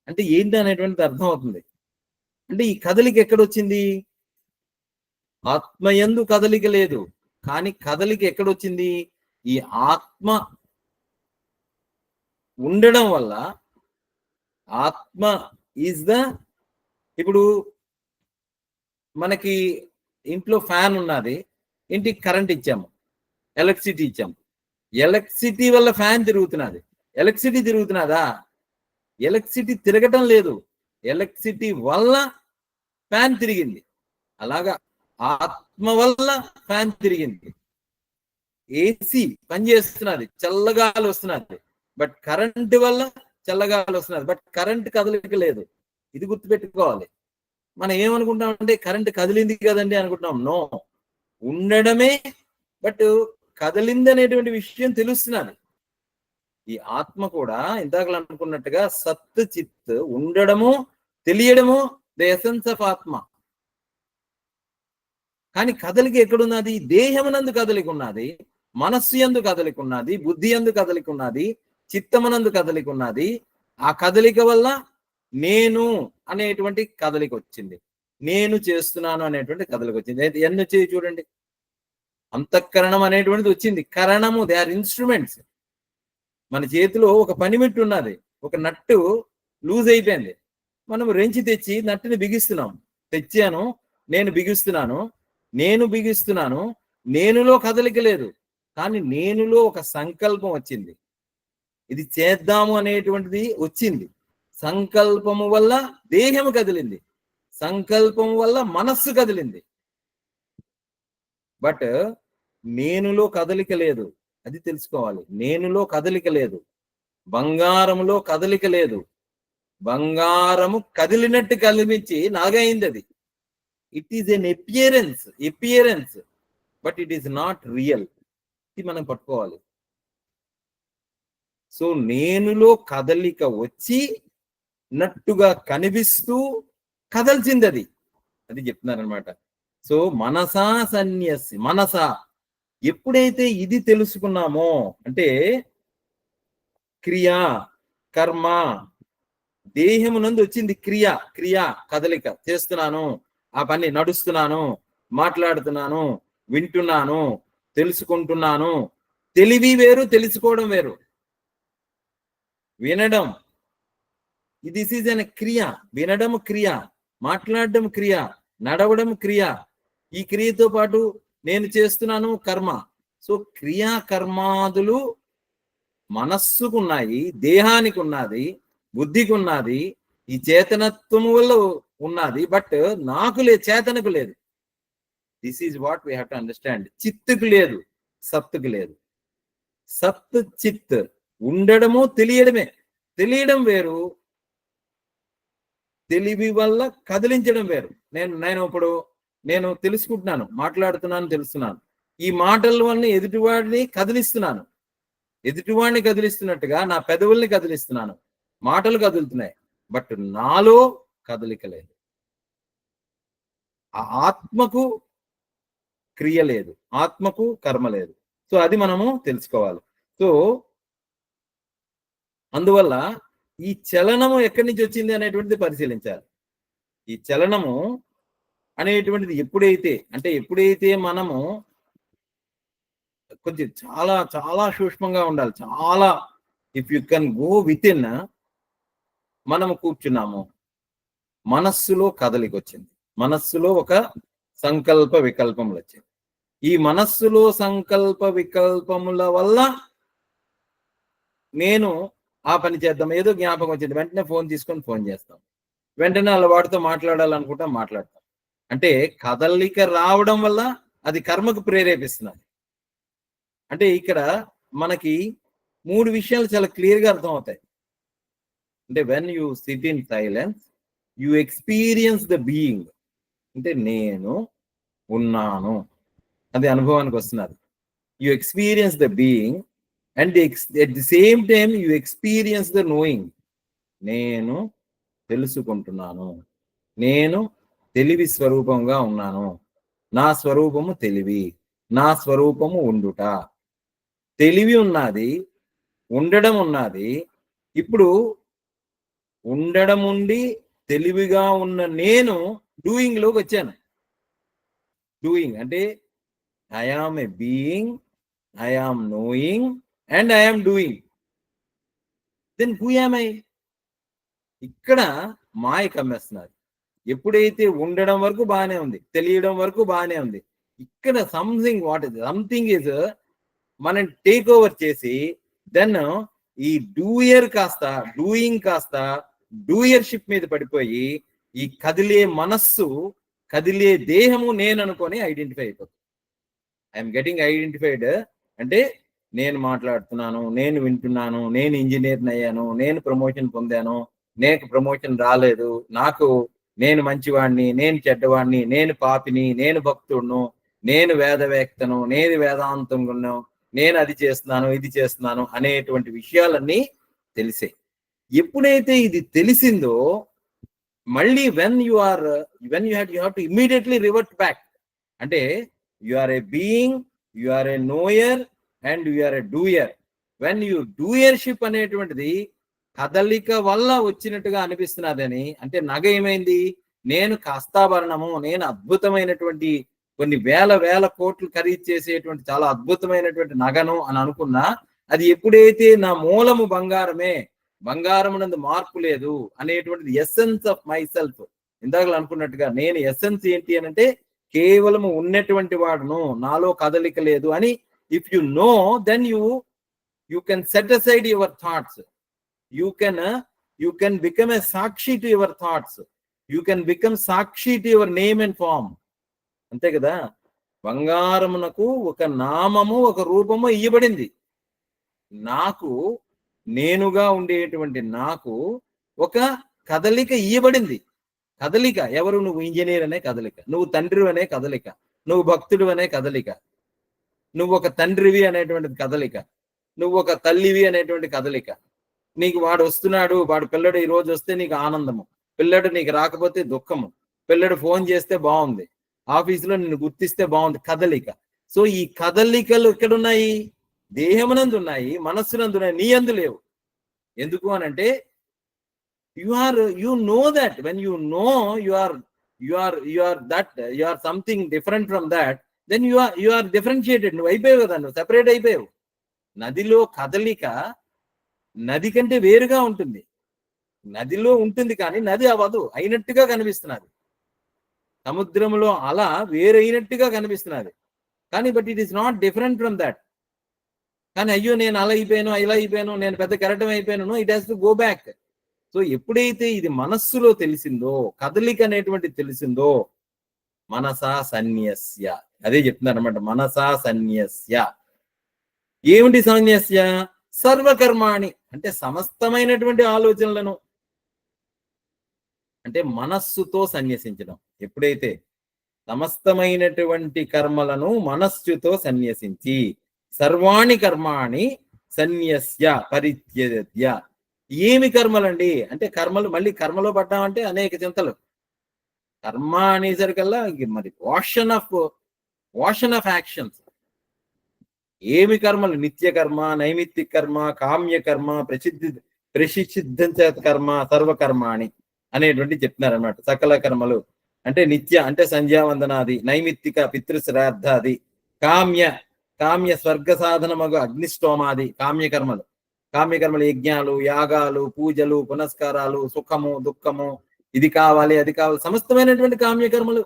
అంటే ఏంటి అనేటువంటిది అర్థం అవుతుంది. అంటే ఈ కదలిక ఎక్కడొచ్చింది? ఆత్మయందు కదలిక లేదు, కానీ కదలిక ఎక్కడొచ్చింది? ఈ ఆత్మ ఉండడం వల్ల. ఆత్మ ఈజ్ ద, ఇప్పుడు మనకి ఇంట్లో ఫ్యాన్ ఉన్నది, ఇంటికి కరెంట్ ఇచ్చాము, ఎలక్ట్రిసిటీ ఇచ్చాము. ఎలక్ట్రిసిటీ వల్ల ఫ్యాన్ తిరుగుతున్నది, ఎలక్ట్రిసిటీ తిరుగుతున్నదా? ఎలక్ట్రిసిటీ తిరగటం లేదు, ఎలక్ట్రిసిటీ వల్ల ఫ్యాన్ తిరిగింది. అలాగా ఆత్మ వల్ల ఫ్యాన్ తిరిగింది. ఏసీ పనిచేస్తున్నది, చల్లగాలి వస్తున్నది, బట్ కరెంట్ వల్ల చల్లగాలి వస్తున్నది, బట్ కరెంట్ కదలిక లేదు. ఇది గుర్తుపెట్టుకోవాలి. మనం ఏమనుకుంటాం అంటే కరెంట్ కదిలింది కదండి అనుకుంటున్నాం. నో, ఉండడమే బట్ కదిలింది అనేటువంటి విషయం తెలుస్తున్నది. ఈ ఆత్మ కూడా ఇందాక అనుకున్నట్టుగా సత్ చిత్, ఉండడము తెలియడము ద ఎసెన్స్ ఆఫ్ ఆత్మ. కానీ కదలిక ఎక్కడున్నది? దేహమునందు కదలిక ఉన్నది, మనస్సు యందు కదలిక ఉన్నది, బుద్ధి యందు కదలిక ఉన్నది, చిత్తమునందు కదలిక ఉన్నది. ఆ కదలిక వల్ల నేను అనేటువంటి కదలిక వచ్చింది, నేను చేస్తున్నాను అనేటువంటి కదలిక వచ్చింది. ఎన్ని వచ్చేది చూడండి. అంతఃకరణం అనేటువంటిది వచ్చింది. కరణము, దే ఆర్ ఇన్స్ట్రుమెంట్స్. మన చేతిలో ఒక పనిమిట్టు ఉన్నది, ఒక నట్టు లూజ్ అయిపోయింది, మనం రెంచి తెచ్చి నట్టుని బిగిస్తున్నాం. తెచ్చాను, నేను బిగిస్తున్నాను, నేనులో కదలిక లేదు, కానీ నేనులో ఒక సంకల్పం వచ్చింది, ఇది చేద్దాము అనేటువంటిది వచ్చింది. సంకల్పము వల్ల దేహము కదిలింది, సంకల్పం వల్ల మనస్సు కదిలింది. బట్ నేనులో కదలిక లేదు, అది తెలుసుకోవాలి. నేనులో కదలిక లేదు, బంగారములో కదలిక లేదు. బంగారము కదిలినట్టు కనిపించి నాగైంది అది. It is an appearance but it is not real. ఇది మనం పట్టుకోవాలి. సో నేనులో కదలిక వచ్చి నట్టుగా కనిపిస్తూ కదల్చింది అది, అది చెప్తున్నారనమాట. సో మనసా సన్యసి, మనస ఎప్పుడైతే ఇది తెలుసుకున్నామో, అంటే క్రియ, కర్మ, దేహమునందు వచ్చింది క్రియ కదలిక, చేస్తున్నాను ఆ పని, నడుస్తున్నాను, మాట్లాడుతున్నాను, వింటున్నాను, తెలుసుకుంటున్నాను. తెలివి వేరు, తెలుసుకోవడం వేరు. వినడం, దిస్ ఈజ్ అన్ క్రియ. వినడం క్రియ, మాట్లాడడం క్రియ, నడవడం క్రియ. ఈ క్రియతో పాటు నేను చేస్తున్నాను కర్మ. సో క్రియా కర్మాదులు మనస్సుకున్నాయి, దేహానికి ఉన్నది, బుద్ధికి ఉన్నది, ఈ చేతనత్వము వల్ల ఉన్నది. బట్ నాకు లేదు, చేతనకు లేదు. This is what we have to understand. చిత్తుకు లేదు, సత్తుకు లేదు. సత్ చిత్ ఉండడము తెలియడమే. తెలియడం వేరు, తెలివి వల్ల కదిలించడం వేరు. నేను ఇప్పుడు నేను తెలుసుకుంటున్నాను, మాట్లాడుతున్నాను, తెలుస్తున్నాను. ఈ మాటల వల్ల ఎదుటివాడిని కదిలిస్తున్నాను. ఎదుటివాడిని కదిలిస్తున్నట్టుగా నా పెదవుల్ని కదిలిస్తున్నాను, మాటలు కదులుతున్నాయి, బట్ నాలో కదలిక లేదు. ఆ ఆత్మకు క్రియ లేదు, ఆత్మకు కర్మ లేదు. సో అది మనము తెలుసుకోవాలి. సో అందువల్ల ఈ చలనము ఎక్కడి నుంచి వచ్చింది అనేటువంటిది పరిశీలించాలి. ఈ చలనము అనేటువంటిది ఎప్పుడైతే మనము కొంచెం చాలా చాలా సూక్ష్మంగా ఉండాలి. చాలా, if you can go with in, మనము కూర్చున్నాము, మనస్సులో కదలిక వచ్చింది, మనస్సులో ఒక సంకల్ప వికల్పములు వచ్చాయి. ఈ మనస్సులో సంకల్ప వికల్పముల వల్ల నేను ఆ పని చేద్దాం, ఏదో జ్ఞాపకం వచ్చింది, వెంటనే ఫోన్ తీసుకొని ఫోన్ చేస్తాం, వెంటనే అలా వాడితో మాట్లాడాలనుకుంటాం, మాట్లాడతాం. అంటే కదలిక రావడం వల్ల అది కర్మకు ప్రేరేపిస్తున్నది. అంటే ఇక్కడ మనకి 3 విషయాలు చాలా క్లియర్గా అర్థం అవుతాయి. అంటే when you SIT in silence, you experience the being. అంటే నేను ఉన్నాను, అది అనుభవానికి వస్తున్నది. You experience the being and at the same time you experience the knowing. నేను తెలుసుకుంటున్నాను, నేను తెలివి స్వరూపంగా ఉన్నాను, నా స్వరూపము తెలివి, నా స్వరూపము ఉండుట. తెలివి ఉన్నది, ఉండడం ఉన్నది. ఇప్పుడు ఉండడం ఉండి తెలివిగా ఉన్న నేను డూయింగ్ లోకి వచ్చాను. డూయింగ్ అంటే I am a being, I am knowing and I am doing. Then who am I? ఇక్కడ మాయ కమ్మేస్తున్నారు. ఎప్పుడైతే ఉండడం వరకు బాగానే ఉంది, తెలియడం వరకు బాగానే ఉంది, ఇక్కడ సంథింగ్ ఈజ్ మనం టేక్ ఓవర్ చేసి దెన్ ఈ డూయర్ కాస్త డూయింగ్ కాస్త డూయర్షిప్ మీద పడిపోయి ఈ కదిలే మనస్సు, కదిలే దేహము నేను అనుకొని ఐడెంటిఫై అయిపోతుంది. I'm getting identified. అంటే నేను మాట్లాడుతున్నాను, నేను వింటున్నాను, నేను ఇంజనీర్ని అయ్యాను, నేను ప్రమోషన్ పొందాను, నాకు ప్రమోషన్ రాలేదు, నేను మంచివాడిని, నేను చెడ్డవాడిని, నేను పాపిని, నేను భక్తుడును, నేను వేదవేత్తను, నేను వేదాంతంగున్నాను, నేను అది చేస్తున్నాను, ఇది చేస్తున్నాను అనేటువంటి విషయాలన్నీ తెలిసే. ఎప్పుడైతే ఇది తెలిసిందో మళ్ళీ when you have to immediately revert back. అంటే you are a being, you are a knower and you are a doer. When you doership అనేటువంటిది కదలిక వల్ల వచ్చినట్టుగా అనిపిస్తున్నదని, అంటే నగ ఏమైంది, నేను కాస్తాభరణము, నేను అద్భుతమైనటువంటి కొన్ని వేల వేల కోట్లు ఖరీదు చేసేటువంటి చాలా అద్భుతమైనటువంటి నగను అని అనుకున్నా, అది ఎప్పుడైతే నా మూలము బంగారమే, బంగారమునందు మార్పు లేదు అనేటువంటిది ఎసెన్స్ ఆఫ్ మై సెల్ఫ్, ఇందాక అనుకున్నట్టుగా నేను ఎసెన్స్ ఏంటి అని అంటే కేవలము ఉన్నటువంటి వాడును, నాలో కదలిక లేదు అని if you know, then you can set aside your thoughts, you can become a sakshi to your thoughts, you can become sakshi to your name and form. అంతే కదా, బంగారమునకు ఒక నామము ఒక రూపము ఇయ్యబడింది, నాకు నేనుగా ఉండేటువంటి నాకు ఒక కదలిక ఇయ్యబడింది. కదలిక ఎవరు? నువ్వు ఇంజనీర్ అనే కదలిక, నువ్వు తండ్రి అనే కదలిక, నువ్వు భక్తుడు అనే కదలిక, నువ్వు ఒక తండ్రివి అనేటువంటి కదలిక, నువ్వు ఒక తల్లివి అనేటువంటి కదలిక. నీకు వాడు వస్తున్నాడు, వాడు పిల్లడు ఈ రోజు వస్తే నీకు ఆనందము, పిల్లడు నీకు రాకపోతే దుఃఖము, పిల్లడు ఫోన్ చేస్తే బాగుంది, ఆఫీసులో నిన్ను గుర్తిస్తే బాగుంది, కదలిక. సో ఈ కదలికలు ఎక్కడున్నాయి? దేహమునందు ఉన్నాయి, మనస్సునందు ఉన్నాయి, నీ అందు లేవు. ఎందుకు అని అంటే you know that when you know you are that, you are something different from that, then you are differentiated. నువ్వు అయిపోయావు కదా, నువ్వు సెపరేట్ అయిపోయావు. నదిలో కదలిక నది కంటే వేరుగా ఉంటుంది, నదిలో ఉంటుంది కానీ నది అవ్వదు, అయినట్టుగా కనిపిస్తున్నది. సముద్రంలో అలా వేరైనట్టుగా కనిపిస్తున్నది కానీ but it is not different from that. కానీ అయ్యో నేను అలా అయిపోయాను, ఇలా అయిపోయాను, నేను పెద్ద కెరటం అయిపోయాను, it has to go back. So ఎప్పుడైతే ఇది మనస్సులో తెలిసిందో, కదలిక అనేటువంటి తెలిసిందో, మనసా సన్యస్య, అదే చెప్తున్నారు అనమాట, మనసా సన్యస్య. ఏమిటి సన్యస్య? సర్వకర్మాణి అంటే సమస్తమైనటువంటి ఆలోచనలను, అంటే మనస్సుతో సన్యసించడం. ఎప్పుడైతే సమస్తమైనటువంటి కర్మలను మనస్సుతో సన్యసించి, సర్వాణి కర్మాణి సన్యస్య పరిత్యజ్య. ఏమి కర్మలండి అంటే కర్మలు, మళ్ళీ కర్మలో పడ్డామంటే అనేక చింతలు. కర్మ అనేసరికల్లా మరి వాషన్ ఆఫ్ యాక్షన్స్. ఏమి కర్మలు? నిత్య కర్మ, నైమిత్తిక కర్మ, కామ్య కర్మ, ప్రసిద్ధ కర్మ, సర్వకర్మాణి అనేటువంటి చెప్తున్నారు అన్నమాట. సకల కర్మలు అంటే నిత్య అంటే సంధ్యావందనాది, నైమిత్తిక పితృశ్రాద్ధాది, కామ్య స్వర్గ సాధనమగు అగ్నిష్టోమాది కామ్యకర్మలు. కామ్యకర్మలు యజ్ఞాలు, యాగాలు, పూజలు, పునస్కారాలు, సుఖము, దుఃఖము, ఇది కావాలి అది కావాలి, సమస్తమైనటువంటి కామ్యకర్మలు.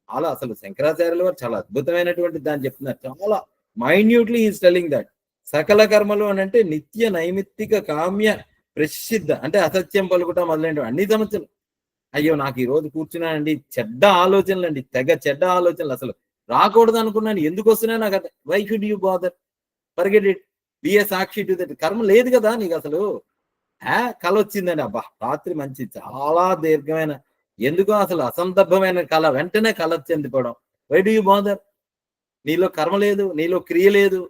అలా అసలు శంకరాచార్యుల వారు చాలా అద్భుతమైనటువంటి దాన్ని చెప్తున్నారు. చాలా మైన్యూట్లీ ఈజ్ టెల్లింగ్ దట్ సకల కర్మలు అని అంటే నిత్య, నైమిత్తిక, కామ్య, ప్రసిద్ధ అంటే అసత్యం పలుకుట మొదలైనవి అన్ని సమస్యలు. అయ్యో నాకు ఈ రోజు కూర్చున్నానండి, చెడ్డ ఆలోచనలు అండి, తెగ చెడ్డ ఆలోచనలు, అసలు రాకూడదు అనుకున్నాను, ఎందుకు వస్తున్నాయి నాకు అర్థం. Why should you bother? Forget it, be a sakshi to that. కర్మ లేదు కదా నీకు అసలు. కళ వచ్చిందండి, అబ్బా రాత్రి మంచి చాలా దీర్ఘమైన, ఎందుకో అసలు అసందర్భమైన కళ, వెంటనే కళ చెందిపోవడం. Why do you bother? నీలో కర్మ లేదు, నీలో క్రియ లేదు.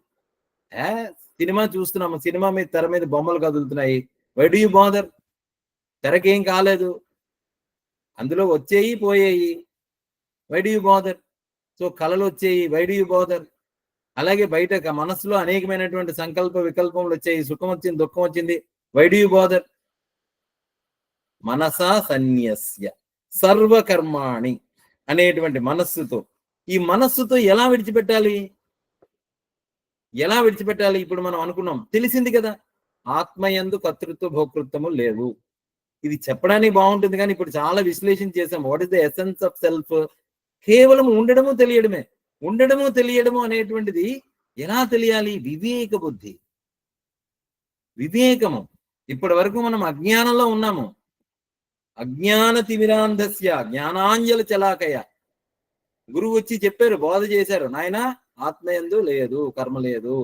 సినిమా చూస్తున్నాము, సినిమా మీద తెర మీద బొమ్మలు కదులుతున్నాయి, వై డు యూ బాదర్? తెరకేం కాలేదు, అందులో వచ్చేయి పోయేయి, why do you bother? So కళలు వచ్చేయి, వై డు యూ బాదర్? అలాగే బయట మనసులో అనేకమైనటువంటి సంకల్ప వికల్పములు వచ్చాయి, సుఖం వచ్చింది, దుఃఖం వచ్చింది, వై డు యూ బాదర్? మనసా సన్యస్య సర్వకర్మాణి అనేటువంటి మనస్సుతో. ఈ మనస్సుతో ఎలా విడిచిపెట్టాలి? ఎలా విడిచిపెట్టాలి? ఇప్పుడు మనం అనుకున్నాం, తెలిసింది కదా, ఆత్మయందు కర్తృత్వ భోక్తృత్వము లేవు. ఇది చెప్పడానికి బాగుంటుంది కానీ ఇప్పుడు చాలా విశ్లేషణ చేసాం. What is the essence of self? కేవలం ఉండడము తెలియడమే. ఉండడము తెలియడము అనేటువంటిది ఎలా తెలియాలి? వివేక బుద్ధి, వివేకము. ఇప్పటి వరకు మనం అజ్ఞానంలో ఉన్నాము. అజ్ఞాన తిమిరాంధస్య జ్ఞానాంజల చలాకయ. గురువు వచ్చి చెప్పారు, బోధ చేశారు, నాయన ఆత్మయందు లేదు, కర్మ లేదు,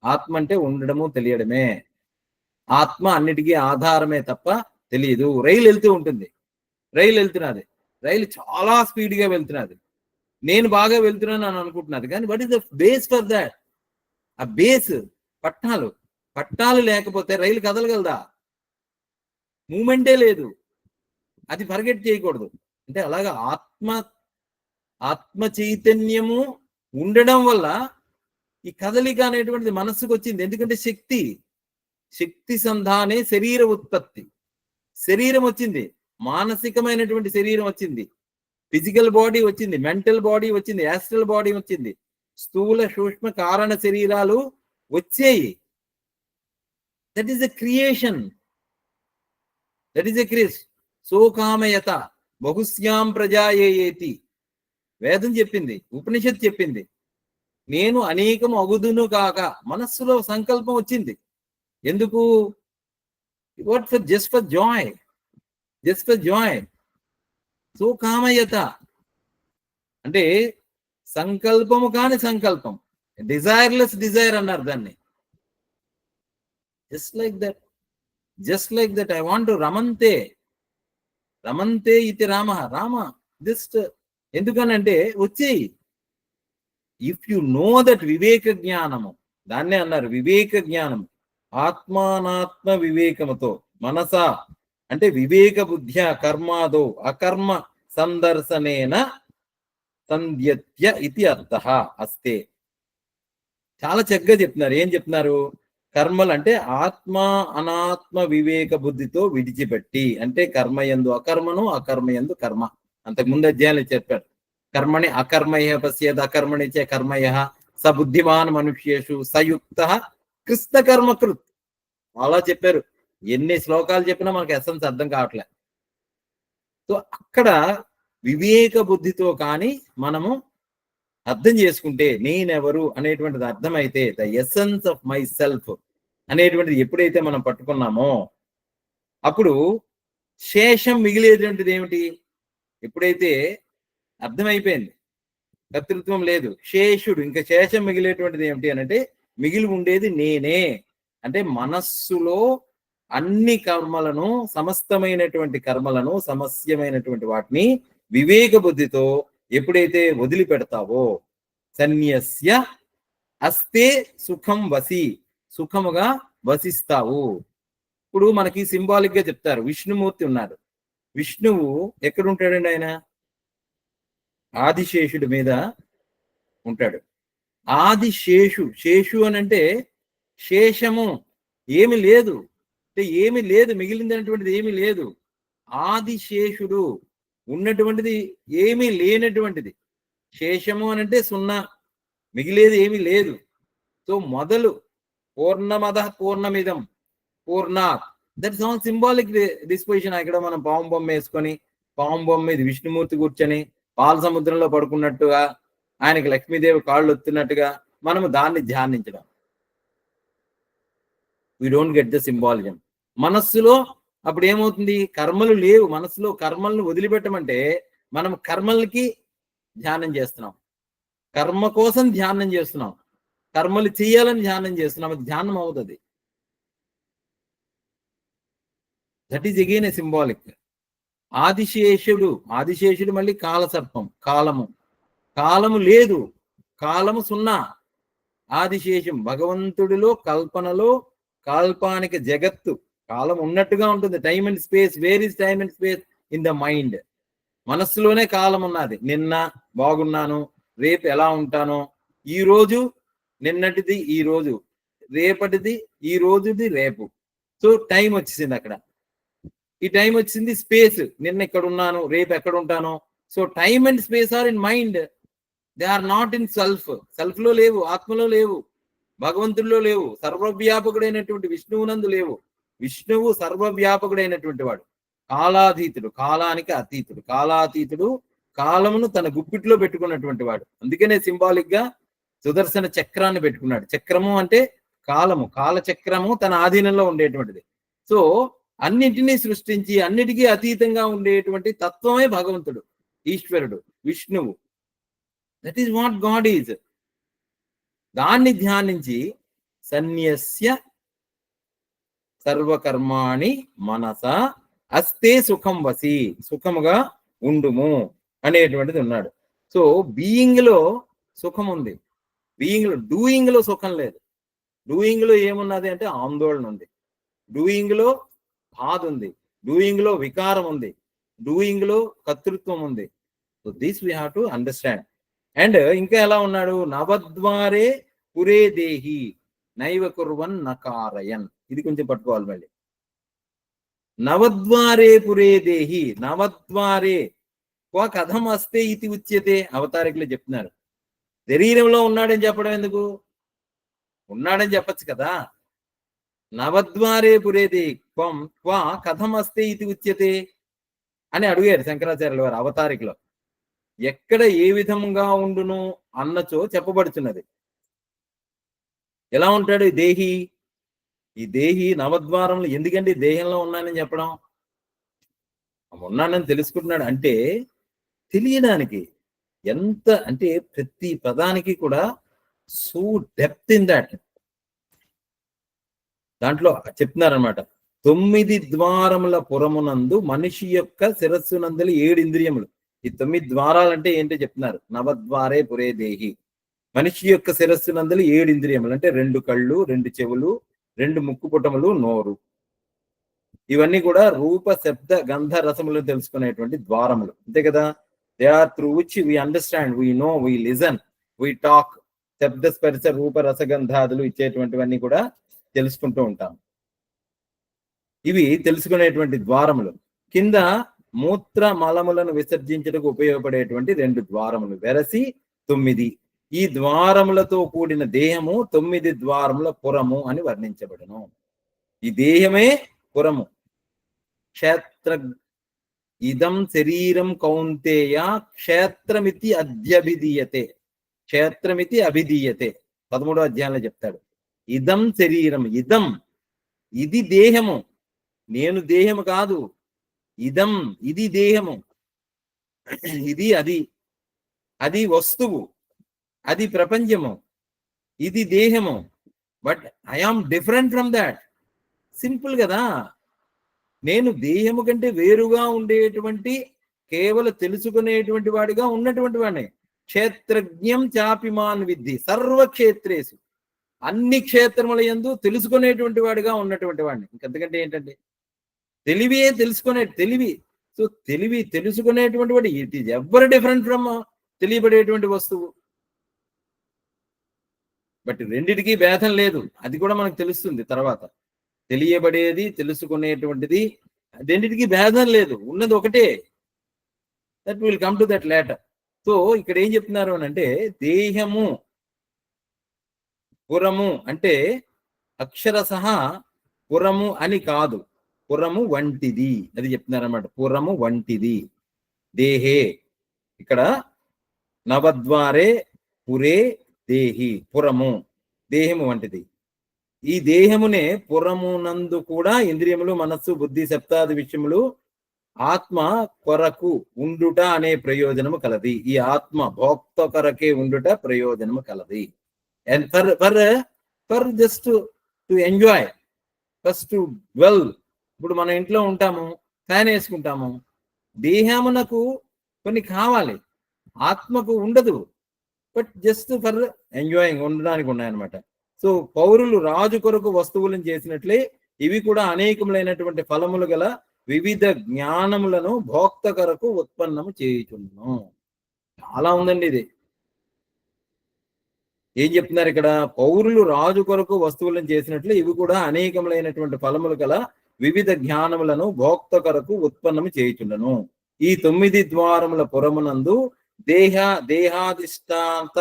ఆత్మ అంటే ఉండడము తెలియడమే, ఆత్మ అన్నిటికీ ఆధారమే తప్ప తెలియదు. రైలు వెళ్తూ ఉంటుంది, రైలు వెళ్తున్నది, రైలు చాలా స్పీడ్గా వెళ్తున్నది, నేను బాగా వెళ్తున్నాను అని అనుకుంటున్నది, కానీ what is the base for that? ఆ బేస్ పట్టాలు లేకపోతే రైలు కదలగలదా? మూమెంటే లేదు. అది ఫర్గెట్ చేయకూడదు. అంటే అలాగా ఆత్మ చైతన్యము ఉండడం వల్ల ఈ కదలిక అనేటువంటిది మనస్సుకు వచ్చింది. ఎందుకంటే శక్తి సంధానే శరీర ఉత్పత్తి. శరీరం వచ్చింది, మానసికమైనటువంటి శరీరం వచ్చింది, ఫిజికల్ బాడీ వచ్చింది, మెంటల్ బాడీ వచ్చింది, యాస్ట్రల్ బాడీ వచ్చింది, స్థూల సూక్ష్మ కారణ శరీరాలు వచ్చాయి. That is a creation, that is a క్రిస్. సోకామయత బహుశ్యాం ప్రజాయేతి. వేదం చెప్పింది, ఉపనిషత్ చెప్పింది, నేను అనేకం అగుదును కాక. మనస్సులో సంకల్పం వచ్చింది. ఎందుకు? What for? Just for joy, just for joy. సోకామయత అంటే సంకల్పము కాని సంకల్పం, డిజైర్లెస్ డిజైర్ అన్నారు దాన్ని. Just like that, just like that. I want to రమంతే, రమంతే ఇది రామ. రామ జస్ట్ ఎందుకనంటే వచ్చేయి. ఇఫ్ యు నో దట్ వివేక జ్ఞానము, దాన్నే అన్నారు వివేక జ్ఞానము. ఆత్మానాత్మ వివేకముతో మనస అంటే వివేక బుద్ధ్యా కర్మాదో అకర్మ సందర్శనేన సంధ్యత్య ఇది అర్థ అస్తే. చాలా చక్కగా చెప్తున్నారు. ఏం చెప్తున్నారు? కర్మలు అంటే ఆత్మ అనాత్మ వివేక బుద్ధితో విడిచిపెట్టి, అంటే కర్మయందు అకర్మను, అకర్మయందు కర్మ. అంతకుముందు అధ్యాయంలో చెప్పారు. కర్మణి అకర్మయ పశ్యేద్ అకర్మణి చ కర్మయ స బుద్ధిమాన్ మనుష్యేషు సయుక్త కృష్ణ కర్మకృత్. అలా చెప్పారు. ఎన్ని శ్లోకాలు చెప్పినా మనకు ఎసెన్స్ అర్థం కావట్లే. సో అక్కడ వివేక బుద్ధితో కానీ మనము అర్థం చేసుకుంటే నేనెవరు అనేటువంటిది అర్థమైతే, the essence of my self అనేటువంటిది ఎప్పుడైతే మనం పట్టుకున్నామో అప్పుడు శేషం మిగిలేటువంటిది ఏమిటి? ఎప్పుడైతే అర్థమైపోయింది కర్తృత్వం లేదు, శేషుడు, ఇంకా శేషం మిగిలేటువంటిది ఏమిటి అంటే మిగిలి ఉండేది నేనే. అంటే మనస్సులో అన్ని కర్మలను, సమస్తమైనటువంటి కర్మలను, సమస్యమైనటువంటి వాటిని వివేక బుద్ధితో ఎప్పుడైతే వదిలిపెడతావో, సన్యస్య అస్తే సుఖం వసి, సుఖముగా వసిస్తావు. ఇప్పుడు మనకి సింబాలిక్ గా చెప్తారు, విష్ణుమూర్తి ఉన్నారు. విష్ణువు ఎక్కడ ఉంటాడండి? ఆయన ఆదిశేషుడి మీద ఉంటాడు. ఆదిశేషు, శేషు అని అంటే శేషము ఏమి లేదు, అంటే ఏమి లేదు, మిగిలింది అనేటువంటిది ఏమీ లేదు. ఆదిశేషుడు ఉన్నటువంటిది ఏమీ లేనటువంటిది. శేషము అని అంటే సున్నా, మిగిలేది ఏమీ లేదు. సో మొదలు పూర్ణమద పూర్ణమిదం పూర్ణాత్, దట్స్ ఆల్ సింబాలిక్ డిస్పోజిషన్. ఇక్కడ మనం పాము బొమ్మ వేసుకొని, పాము బొమ్మ మీద విష్ణుమూర్తి కూర్చొని పాల సముద్రంలో పడుకున్నట్టుగా, ఆయనకి లక్ష్మీదేవి కాళ్ళు వస్తున్నట్టుగా మనము దాన్ని ధ్యానించడం. We don't get the symbolism. మనస్సులో అప్పుడు ఏమవుతుంది? కర్మలు లేవు మనస్సులో. కర్మలను వదిలిపెట్టమంటే మనం కర్మలకి ధ్యానం చేస్తున్నాం, కర్మ కోసం ధ్యానం చేస్తున్నాం, కర్మలు చేయాలని ధ్యానం చేస్తున్నాం. అది ధ్యానం అవుతుంది. That is again A symbolic. ఆదిశేషుడు, ఆదిశేషుడు మళ్ళీ కాలసర్పం, కాలము, కాలము లేదు, కాలము సున్నా. ఆదిశేషం భగవంతుడిలో, కల్పనలో, కాల్పానిక జగత్తు, కాలం ఉన్నట్టుగా ఉంటుంది. Time and space, where is time and space? In the mind. మనస్సులోనే కాలం ఉన్నది. నిన్న బాగున్నాను, రేపు ఎలా ఉంటానో, ఈ రోజు నిన్నటిది ఈ రోజు, రేపటిది ఈ రోజుది రేపు. సో టైం వచ్చేసింది అక్కడ. ఈ టైం వచ్చింది, స్పేస్, నిన్న ఎక్కడ ఉన్నాను, రేపు ఎక్కడ ఉంటానో. So time and space are in mind, they are not in self. Self లో లేవు, ఆత్మలో లేవు, భగవంతుడిలో లేవు, సర్వవ్యాపకుడైనటువంటి విష్ణువునందు లేవు. విష్ణువు సర్వవ్యాపకుడైనటువంటి వాడు, కాలాతీతుడు, కాలానికి అతీతుడు, కాలాతీతుడు, కాలమును తన గుప్పిట్లో పెట్టుకున్నటువంటి వాడు. అందుకనే సింబాలిక్ గా సుదర్శన చక్రాన్ని పెట్టుకున్నాడు. చక్రము అంటే కాలము, కాలచక్రము తన ఆధీనంలో ఉండేటువంటిది. సో అన్నిటినీ సృష్టించి అన్నిటికీ అతీతంగా ఉండేటువంటి తత్వమే భగవంతుడు, ఈశ్వరుడు, విష్ణువు. That is what God is. దాన్ని ధ్యానించి సన్యస్య సర్వకర్మాణి మనస అస్తే సుఖం వసి, సుఖముగా ఉండుము అనేటువంటిది ఉన్నాడు. సో బీయింగ్ లో సుఖం ఉంది, బీయింగ్ లో, డూయింగ్ లో సుఖం లేదు. డూయింగ్ లో ఏమున్నది అంటే ఆందోళన ఉంది, డూయింగ్ లో బాధ ఉంది, డూయింగ్ లో వికారం ఉంది, డూయింగ్ లో కర్తృత్వం ఉంది. So this we have to understand. And ఇంకా ఎలా ఉన్నాడు? నవద్వారే పురే దేహి నైవ కుర్వన్ నకారయన్. ఇది కొంచెం పట్టుకోవాలి మళ్ళీ. నవద్వారే పురే దేహి, నవద్వారే క్వ కథం అస్తే ఇది ఉచ్యతే అవతారికలు చెప్తున్నారు. శరీరంలో ఉన్నాడని చెప్పడం ఎందుకు? ఉన్నాడని చెప్పచ్చు కదా. నవద్వారే పురేది క్వం క్వ కథం అస్తే ఇది ఉచ్యతే అని అడిగారు శంకరాచార్యుల వారు అవతారికలో. ఎక్కడ ఏ విధంగా ఉండును అన్నచో చెప్పబడుతున్నది. ఎలా ఉంటాడు ఈ దేహి? ఈ దేహి నవద్వారంలో ఎందుకంటే దేహంలో ఉన్నానని చెప్పడం? ఉన్నానని తెలుసుకుంటున్నాడు అంటే తెలియడానికి ఎంత అంటే ప్రతి పదానికి కూడా సో డెప్త్ ఇన్ దాట్. దాంట్లో చెప్తున్నారనమాట. 9 ద్వారముల పురమునందు మనిషి యొక్క శిరస్సు నందులు 7 ఇంద్రియములు. ఈ 9 ద్వారాలంటే ఏంటో చెప్తున్నారు. నవద్వారే పురే దేహి. మనిషి యొక్క శిరస్సు నందులు 7 ఇంద్రియములు అంటే 2 కళ్ళు, 2 చెవులు, 2 ముక్కు పుటములు, నోరు. ఇవన్నీ కూడా రూప శబ్ద గంధ రసములు తెలుసుకునేటువంటి ద్వారములు, అంతే కదా. They are through which we understand, we know, we listen, we talk. శబ్ద స్పర్శ రూప రసగంధాదులు ఇచ్చేటువంటివన్నీ కూడా తెలుసుకుంటూ ఉంటాం. ఇవి తెలుసుకునేటువంటి ద్వారములు. కింద మూత్ర మలములను విసర్జించడానికి ఉపయోగపడేటువంటి 2 ద్వారములు వెరసి 9. ఈ ద్వారములతో కూడిన దేహము 9 ద్వారముల పురము అని వర్ణించబడును. ఈ దేహమే పురము. క్షేత్ర ఇదం శరీరం కౌంతేయ క్షేత్రమితి అధ్యభిధీయతే. క్షేత్రమితి అభిధీయతే 13వ అధ్యాయంలో చెప్తాడు. ఇదం శరీరం, ఇదం ఇది దేహము, నేను దేహము కాదు. ఇదం ఇది దేహము, ఇది అది, అది వస్తువు, అది ప్రపంచము, ఇది దేహము. But I am different from that. Simple కదా. నేను దేహము కంటే వేరుగా ఉండేటువంటి కేవలం తెలుసుకునేటువంటి వాడిగా ఉన్నటువంటి వాడిని. క్షేత్రజ్ఞం చాపిమాన్ విద్ధి సర్వక్షేత్రేసు. అన్ని క్షేత్రముల యందు తెలుసుకునేటువంటి వాడిగా ఉన్నటువంటి వాడిని. ఇంకంతకంటే ఏంటంటే తెలివియే తెలుసుకునే తెలివి. సో తెలివి తెలుసుకునేటువంటి వాడు it is ever different from తెలియబడేటువంటి వస్తువు. బట్ రెండిటికి భేదం లేదు, అది కూడా మనకు తెలుస్తుంది తర్వాత. తెలియబడేది తెలుసుకునేటువంటిది రెండిటికి భేదం లేదు, ఉన్నది ఒకటే. That will come to that later. So ఇక్కడ ఏం చెప్తున్నారు అని అంటే దేహము పురము అంటే అక్షరశః పురము అని కాదు, పురము వంటిది అది చెప్తున్నారు అన్నమాట. పురము వంటిది దేహే. ఇక్కడ నవద్వారే పురే దేహి, పురము దేహము వంటిది. ఈ దేహమునే పురమునందు కూడా ఇంద్రియములు, మనస్సు, బుద్ధి, సప్తాది విషయములు ఆత్మ కొరకు ఉండుట అనే ప్రయోజనము కలది. ఈ ఆత్మ భోక్త కొరకే ఉండుట ప్రయోజనము కలది. And for just to enjoy, first to dwell. ఇప్పుడు మన ఇంట్లో ఉంటాము, ఫ్యాన్ వేసుకుంటాము. దేహమునకు కొన్ని కావాలి, ఆత్మకు ఉండదు. బట్ జస్ట్ ఫర్ ఎంజాయింగ్, ఉండడానికి ఉన్నాయన్నమాట. సో పౌరులు రాజు కొరకు వస్తువులను చేసినట్లే ఇవి కూడా అనేకములైనటువంటి ఫలములు గల వివిధ జ్ఞానములను భోక్త కొరకు ఉత్పన్నము చేయుచుండును. చాలా ఉందండి ఇది. ఏం చెప్తున్నారు ఇక్కడ? పౌరులు రాజు కొరకు వస్తువులను చేసినట్లు ఇవి కూడా అనేకములైనటువంటి ఫలములు గల వివిధ జ్ఞానములను భోక్త కొరకు ఉత్పన్నము చేయుచుండును. ఈ 9 ద్వారముల పురమునందు దేహాధిష్టాంత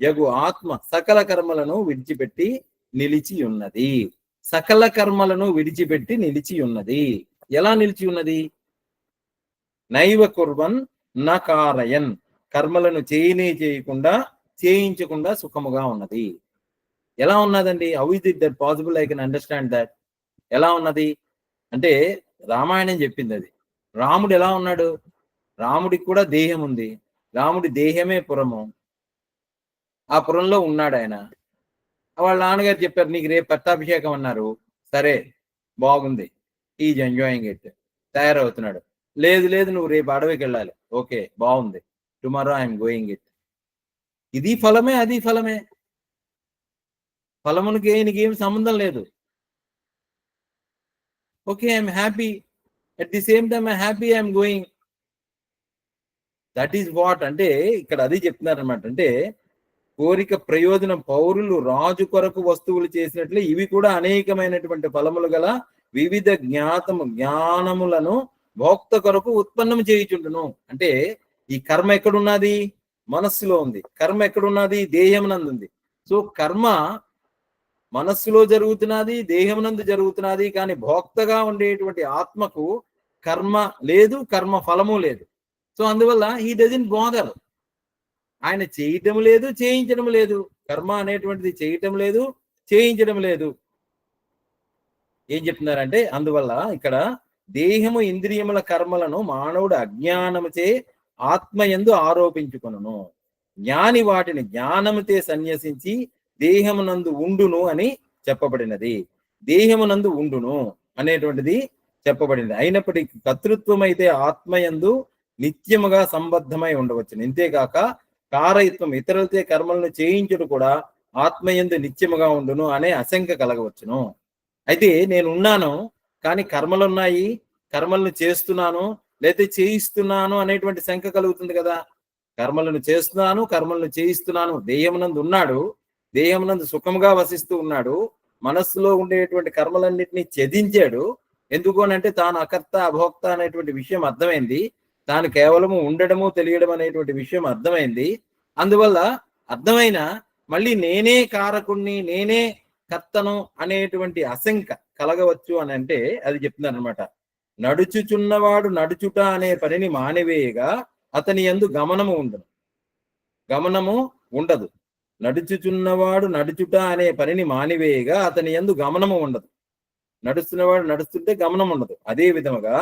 యగు ఆత్మ సకల కర్మలను విడిచిపెట్టి నిలిచి ఉన్నది. సకల కర్మలను విడిచిపెట్టి నిలిచి ఉన్నది. ఎలా నిలిచి ఉన్నది? నైవ కుర్వన్ నకారయన్. కర్మలను చేయకుండా చేయించకుండా సుఖముగా ఉన్నది. ఎలా ఉన్నదండి? How is it that possible? I can understand that. ఎలా ఉన్నది అంటే రామాయణం చెప్పింది అది. రాముడు ఎలా ఉన్నాడు? రాముడికి కూడా దేహం ఉంది. రాముడి దేహమే పురము. ఆ పురంలో ఉన్నాడు ఆయన. వాళ్ళ నాన్నగారు చెప్పారు, నీకు రేపు పట్టాభిషేకం అన్నారు. సరే బాగుంది, ఈజ్ ఎంజాయింగ్ ఇట్. తయారవుతున్నాడు. లేదు లేదు నువ్వు రేపు అడవికి వెళ్ళాలి. ఓకే బాగుంది, టుమారో ఐఎమ్ గోయింగ్ ఇట్. ఇది ఫలమే, అది ఫలమే. ఫలమునికి ఏం సంబంధం లేదు. Okay I'm happy, at the same time I happy I'm going. That is what అంటే ఇక్కడ అది చెప్తున్నారు అనమాట. అంటే కోరిక ప్రయోజనం. పౌరులు రాజు కొరకు వస్తువులు చేసినట్లే ఇవి కూడా అనేకమైనటువంటి ఫలములు గల వివిధ జ్ఞానములను భోక్త కొరకు ఉత్పన్నం చేయుచుండును. అంటే ఈ కర్మ ఎక్కడున్నది? మనస్సులో ఉంది. కర్మ ఎక్కడున్నది? దేహం నందు ఉంది. సో కర్మ మనస్సులో జరుగుతున్నది, దేహం నందు జరుగుతున్నది. కానీ భోక్తగా ఉండేటువంటి ఆత్మకు కర్మ లేదు, కర్మ ఫలము లేదు. సో అందువల్ల హీ డజంట్ బాదర్. ఆయన చేయటం లేదు, చేయించడం లేదు. కర్మ అనేటువంటిది చేయటం లేదు, చేయించడం లేదు. ఏం చెప్తున్నారంటే అందువల్ల ఇక్కడ దేహము ఇంద్రియముల కర్మలను మానవుడు అజ్ఞానముచే ఆత్మయందు ఆరోపించుకొనును. జ్ఞాని వాటిని జ్ఞానముతే సన్యసించి దేహమునందు ఉండును అని చెప్పబడినది. దేహమునందు ఉండును అనేటువంటిది చెప్పబడింది. అయినప్పటికీ కర్తృత్వం అయితే ఆత్మయందు నిత్యముగా సంబద్ధమై ఉండవచ్చును. ఇంతేకాక కారయత్వం ఇతరులతో కర్మలను చేయించుడు కూడా ఆత్మయందు నిత్యముగా ఉండును అనే ఆశంక కలగవచ్చును. అయితే నేను ఉన్నాను, కానీ కర్మలు ఉన్నాయి, కర్మలను చేస్తున్నాను లేకపోతే చేయిస్తున్నాను అనేటువంటి శంక కలుగుతుంది కదా. కర్మలను చేస్తున్నాను, కర్మలను చేయిస్తున్నాను. దేహమునందు ఉన్నాడు, దేహమునందు సుఖముగా వసిస్తూ ఉన్నాడు. మనస్సులో ఉండేటువంటి కర్మలన్నింటినీ ఛేదించాడు. ఎందుకు అనంటే తాను అకర్త అభోక్త అనేటువంటి విషయం అర్థమైంది. తాను కేవలము ఉండడము తెలియడం అనేటువంటి విషయం అర్థమైంది. అందువల్ల అర్థమైన మళ్ళీ నేనే కారకుణ్ణి, నేనే కర్తను అనేటువంటి ఆశంక కలగవచ్చు అని అంటే అది చెప్తున్నారు అనమాట. నడుచుచున్నవాడు నడుచుట అనే పనిని మానివేయగా అతని యందు గమనము ఉండదు. గమనము ఉండదు. నడుచుచున్నవాడు నడుచుట అనే పనిని మానివేయగా అతని యందు గమనము ఉండదు. నడుస్తున్నవాడు నడుస్తుంటే గమనం ఉండదు. అదే విధముగా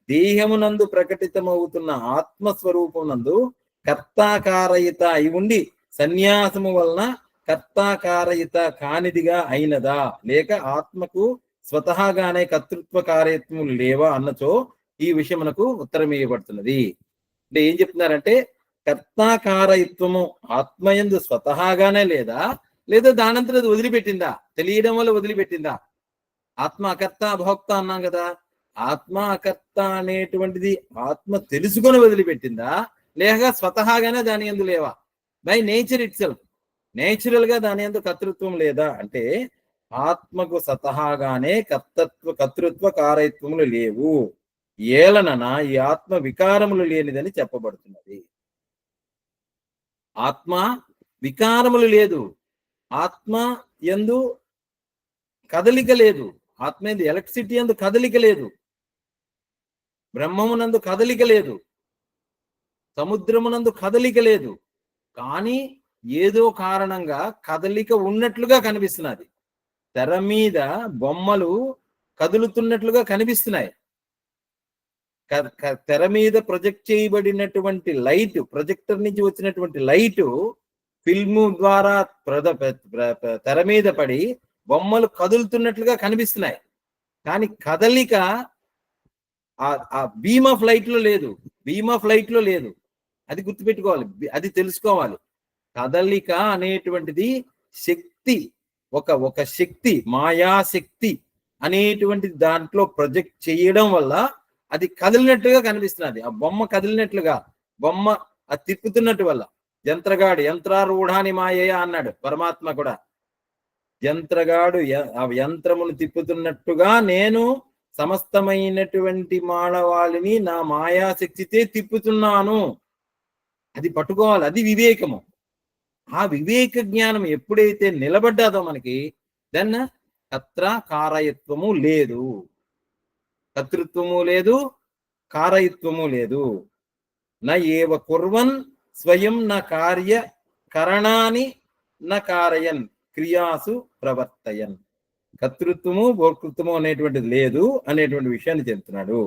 దేహమునందు ప్రకటితమవుతున్న ఆత్మస్వరూపం నందు కర్తాకారయిత అయి ఉండి సన్యాసము వలన కర్తాకారయిత కానిదిగా అయినదా, లేక ఆత్మకు స్వతహాగానే కర్తృత్వ కార్యత్వములు లేవా అన్నచో ఈ విషయమునకు ఉత్తరం ఇవ్వబడుతున్నది. అంటే ఏం చెప్తున్నారంటే కర్తాకారయత్వము ఆత్మయందు స్వతహాగానే లేదా, లేదా దానంతరం అది వదిలిపెట్టిందా, తెలియడం వల్ల వదిలిపెట్టిందా. ఆత్మ అకర్త భోక్త అన్నాం కదా. ఆత్మ అకర్త అనేటువంటిది ఆత్మ తెలుసుకొని వదిలిపెట్టిందా, లేక స్వతహాగానే దాని యందు లేవా? By nature it self, natural గా దాని యందు కర్తృత్వం లేదా అంటే ఆత్మకు స్వతహాగానే కర్తృత్వ కారయత్వములు లేవు. ఏలనన ఈ ఆత్మ వికారములు లేనిదని చెప్పబడుతున్నది. ఆత్మ వికారములు లేదు, ఆత్మ యందు కదలిక లేదు, ఆత్మ యందు ఎలక్ట్రిసిటీ యందు కదలిక లేదు, బ్రహ్మమునందు కదలిక లేదు, సముద్రమునందు కదలిక లేదు. కానీ ఏదో కారణంగా కదలిక ఉన్నట్లుగా కనిపిస్తున్నది. తెర మీద బొమ్మలు కదులుతున్నట్లుగా కనిపిస్తున్నాయి. తెర మీద ప్రొజెక్ట్ చేయబడినటువంటి లైట్, ప్రొజెక్టర్ నుంచి వచ్చినటువంటి లైటు ఫిల్ము ద్వారా తెర మీద పడి బొమ్మలు కదులుతున్నట్లుగా కనిపిస్తున్నాయి. కానీ కదలిక ఆ బీమ్ ఆఫ్ లైట్ లో లేదు, బీమ్ ఆఫ్ లైట్ లో లేదు. అది గుర్తుపెట్టుకోవాలి, అది తెలుసుకోవాలి. కదలిక అనేటువంటిది శక్తి, ఒక శక్తి, మాయాశక్తి అనేటువంటి దాంట్లో ప్రొజెక్ట్ చేయడం వల్ల అది కదిలినట్టుగా కనిపిస్తున్నది. ఆ బొమ్మ కదిలినట్లుగా, బొమ్మ అది తిప్పుతున్నట్టు వల్ల. యంత్రగాడు యంత్రారూఢాని మాయయ అన్నాడు పరమాత్మ కూడా. యంత్రగాడు ఆ యంత్రమును తిప్పుతున్నట్టుగా నేను సమస్తమైనటువంటి మానవాళిని నా మాయాశక్తితే తిప్పుతున్నాను. అది పట్టుకోవాలి, అది వివేకము. ఆ వివేక జ్ఞానం ఎప్పుడైతే నిలబడ్డాదో మనకి, దెన్ కర్త కారయత్వము లేదు, కర్తృత్వము లేదు, కారయత్వము లేదు. నా ఏవ కుర్వన్ స్వయం నా కార్య కరణాన్ని నా కారయన్ క్రియాసు ప్రవర్తయన్. కర్తృత్వము భోక్తృత్వము అనేటువంటిది లేదు అనేటువంటి విషయాన్ని చెప్తున్నాడు.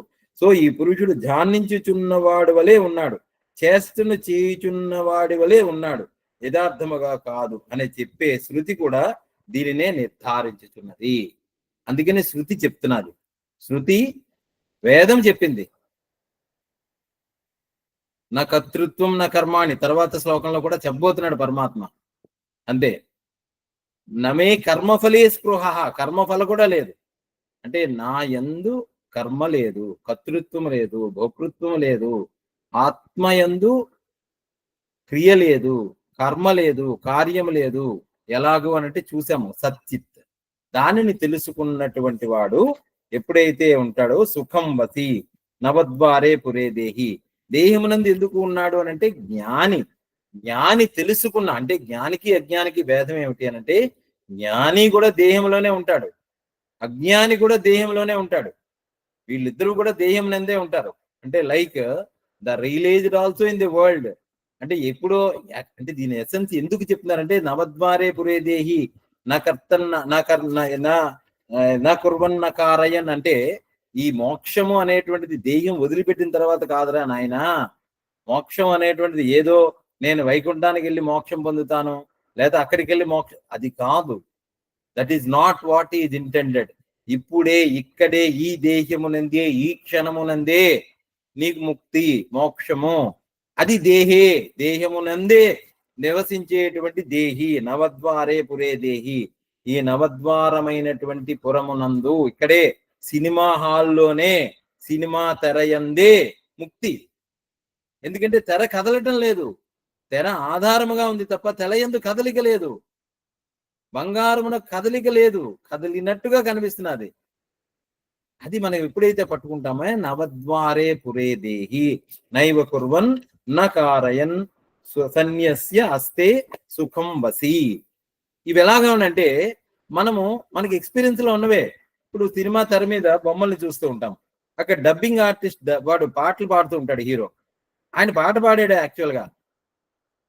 సో ఈ పురుషుడు ధ్యానించుచున్నవాడు వలె ఉన్నాడు, చేష్టను చేయుచున్నవాడి వలె ఉన్నాడు, యథార్థముగా కాదు అని చెప్పే శృతి కూడా దీనినే నిర్ధారించుచున్నది. అందుకనే శృతి చెప్తున్నది. శృతి వేదం చెప్పింది నా కర్తృత్వం నా కర్మాణి, తర్వాత శ్లోకంలో కూడా చెప్పబోతున్నాడు పరమాత్మ. అంతే, నమే కర్మఫలే స్పృహ, కర్మఫల కూడా లేదు. అంటే నా యందు కర్మ లేదు, కర్తృత్వం లేదు, భోక్తృత్వం లేదు, ఆత్మయందు క్రియ లేదు, కర్మ లేదు, కార్యం లేదు. ఎలాగూ అనంటే చూసాము, సచ్చిత్. దానిని తెలుసుకున్నటువంటి వాడు ఎప్పుడైతే ఉంటాడో సుఖం వసి నవద్వారే పురే దేహి, దేహమునందు ఎందుకు ఉన్నాడు అని అంటే జ్ఞాని. జ్ఞాని తెలుసుకున్న, అంటే జ్ఞానికి అజ్ఞానికి భేదం ఏమిటి అని అంటే, జ్ఞాని కూడా దేహంలోనే ఉంటాడు, అజ్ఞాని కూడా దేహంలోనే ఉంటాడు. వీళ్ళిద్దరూ కూడా దేహం నందే ఉంటారు. అంటే like the realised also in the world. అంటే ఎప్పుడో, అంటే దీని ఎసెన్స్ ఎందుకు చెప్తున్నారంటే, నవద్వారే పురే దేహి నా కర్తన్ నా కుర్వన్ నా కారయన్ అంటే, ఈ మోక్షము అనేటువంటిది దేహం వదిలిపెట్టిన తర్వాత కాదురా నాయన. మోక్షం అనేటువంటిది ఏదో నేను వైకుంఠానికి వెళ్ళి మోక్షం పొందుతాను, లేదా అక్కడికి వెళ్ళి మోక్షం, అది కాదు. That is not what is intended. ఇప్పుడే ఇక్కడే ఈ దేహమునందే ఈ క్షణమునందే నీకు ముక్తి మోక్షము. అది దేహే, దేహమునందే నివసించేటువంటి దేహి. నవద్వారే పురే దేహి. ఈ నవద్వారమైనటువంటి పురమునందు, ఇక్కడే సినిమా హాల్లోనే, సినిమా తెరయందే ముక్తి. ఎందుకంటే తెర కదలటం లేదు, తెర ఆధారముగా ఉంది తప్ప తెర యందు కదలిక లేదు. బంగారమున కదలిక లేదు, కదిలినట్టుగా కనిపిస్తున్నది. అది మనం ఎప్పుడైతే పట్టుకుంటామో, నవద్వారే పురే దేహి నైవ కుర్వన్ నకారయన్ సన్యస్య అస్తే సుఖం వసి. ఇవి ఎలాగా అంటే, మనకి ఎక్స్పీరియన్స్ లో ఉన్నవే. ఇప్పుడు సినిమా తెర మీద బొమ్మల్ని చూస్తూ ఉంటాం, అక్కడ డబ్బింగ్ ఆర్టిస్ట్ వాడు పాటలు పాడుతూ ఉంటాడు, హీరో. ఆయన పాట పాడాడు, యాక్చువల్ గా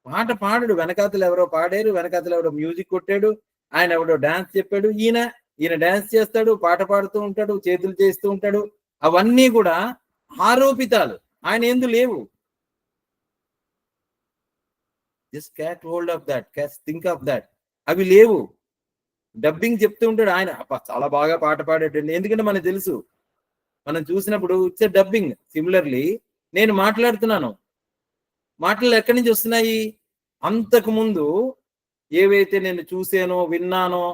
పాట పాడాడు, వెనకాతలు ఎవరో పాడారు, వెనకాతలు ఎవరో మ్యూజిక్ కొట్టాడు, ఆయన ఎవడో డాన్స్ చెప్పాడు, ఈయన డాన్స్ చేస్తాడు, పాట పాడుతూ ఉంటాడు, చేతులు చేస్తూ ఉంటాడు. అవన్నీ కూడా ఆరోపితాలు, ఆయన ఎందు లేవు. Just cat hold of that, think of that. అవి లేవు. డబ్బింగ్ చెప్తూ ఉంటాడు ఆయన, చాలా బాగా పాట పాడేటండి. ఎందుకంటే మనకు తెలుసు, మనం చూసినప్పుడు ఇట్స్ డబ్బింగ్. సిమిలర్లీ నేను మాట్లాడుతున్నాను, మాటలు ఎక్కడి నుంచి వస్తున్నాయి? అంతకు ముందు ఏవైతే నేను చూసానో విన్నానో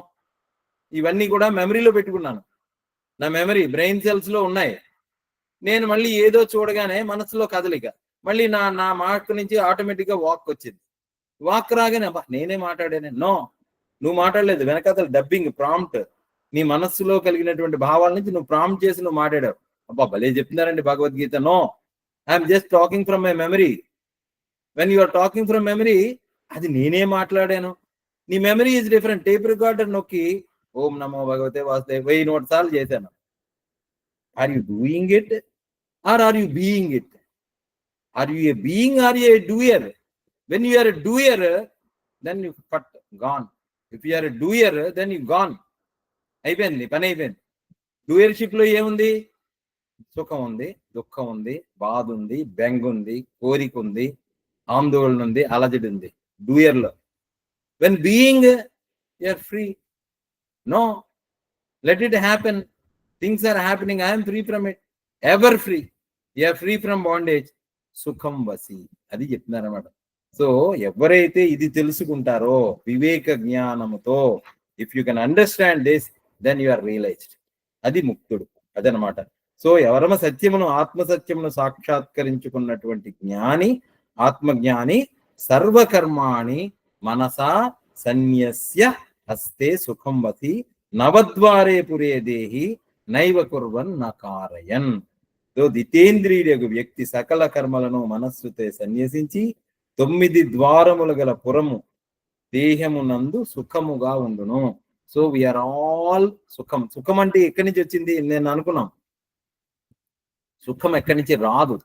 ఇవన్నీ కూడా మెమరీలో పెట్టుకున్నాను. నా మెమరీ బ్రెయిన్ సెల్స్ లో ఉన్నాయి. నేను మళ్ళీ ఏదో చూడగానే మనసులో కదలిక, మళ్ళీ నా మాట నుంచి ఆటోమేటిక్ గా వాక్ వచ్చింది. వాక్ రాగానే నేనే మాట్లాడాను. నో, నువ్వు మాట్లాడలేదు, వెనకాతల డబ్బింగ్, ప్రాంప్ట్. నీ మనస్సులో కలిగినటువంటి భావాల నుంచి నువ్వు ప్రాంప్ట్ చేసి నువ్వు మాట్లాడావు. భలే చెప్తున్నారండి Bhagavad Gita. No, I'm just talking from my memory. When you are talking from memory, అది నేనే మాట్లాడాను. నీ memory is different. Tape recorder నొక్కి ఓం నమో భగవతే వాసుదేవ 1000 సార్లు చేశాను. Are you doing it or are you being it? Are you a being are you a doer? When you are a doer, then you ఫట్ gone. If you are a doer, then you gone. అయిపోయింది, పని అయిపోయింది. Doership లో ఏముంది? సుఖం ఉంది, దుఃఖం ఉంది, బాధ ఉంది, బెంగ ఉంది, కోరిక ఉంది, ఆందోళన ఉంది, అలజడి ఉంది డూయర్ లో. When being, you are free. No, let it happen. Things are happening, I'm free from it, ever free. You are free from bondage. సుఖం వసి, అది చెప్తున్నారు అనమాట. సో ఎవరైతే ఇది తెలుసుకుంటారో వివేక జ్ఞానముతో, if you can understand this, then you are realised. అది ముక్తుడు, అదనమాట. సో ఎవరమ సత్యమును, ఆత్మసత్యమును సాక్షాత్కరించుకున్నటువంటి జ్ఞాని, ఆత్మజ్ఞాని, సర్వకర్మాణి మనసా సన్యస్య హస్తే సుఖం వసి నవద్వారే పురే దేహి నైవ కుర్వన్ నకారయన్. జితేంద్రియుడు వ్యక్తి సకల కర్మలను మనస్సుతో సన్యసించి 9 ద్వారములు గల పురము దేహమునందు సుఖముగా ఉండును. సో వీఆర్ ఆల్ సుఖం. సుఖం అంటే ఎక్కడి నుంచి వచ్చింది? నేను అనుకున్నాం, సుఖం ఎక్కడి నుంచి రాదు.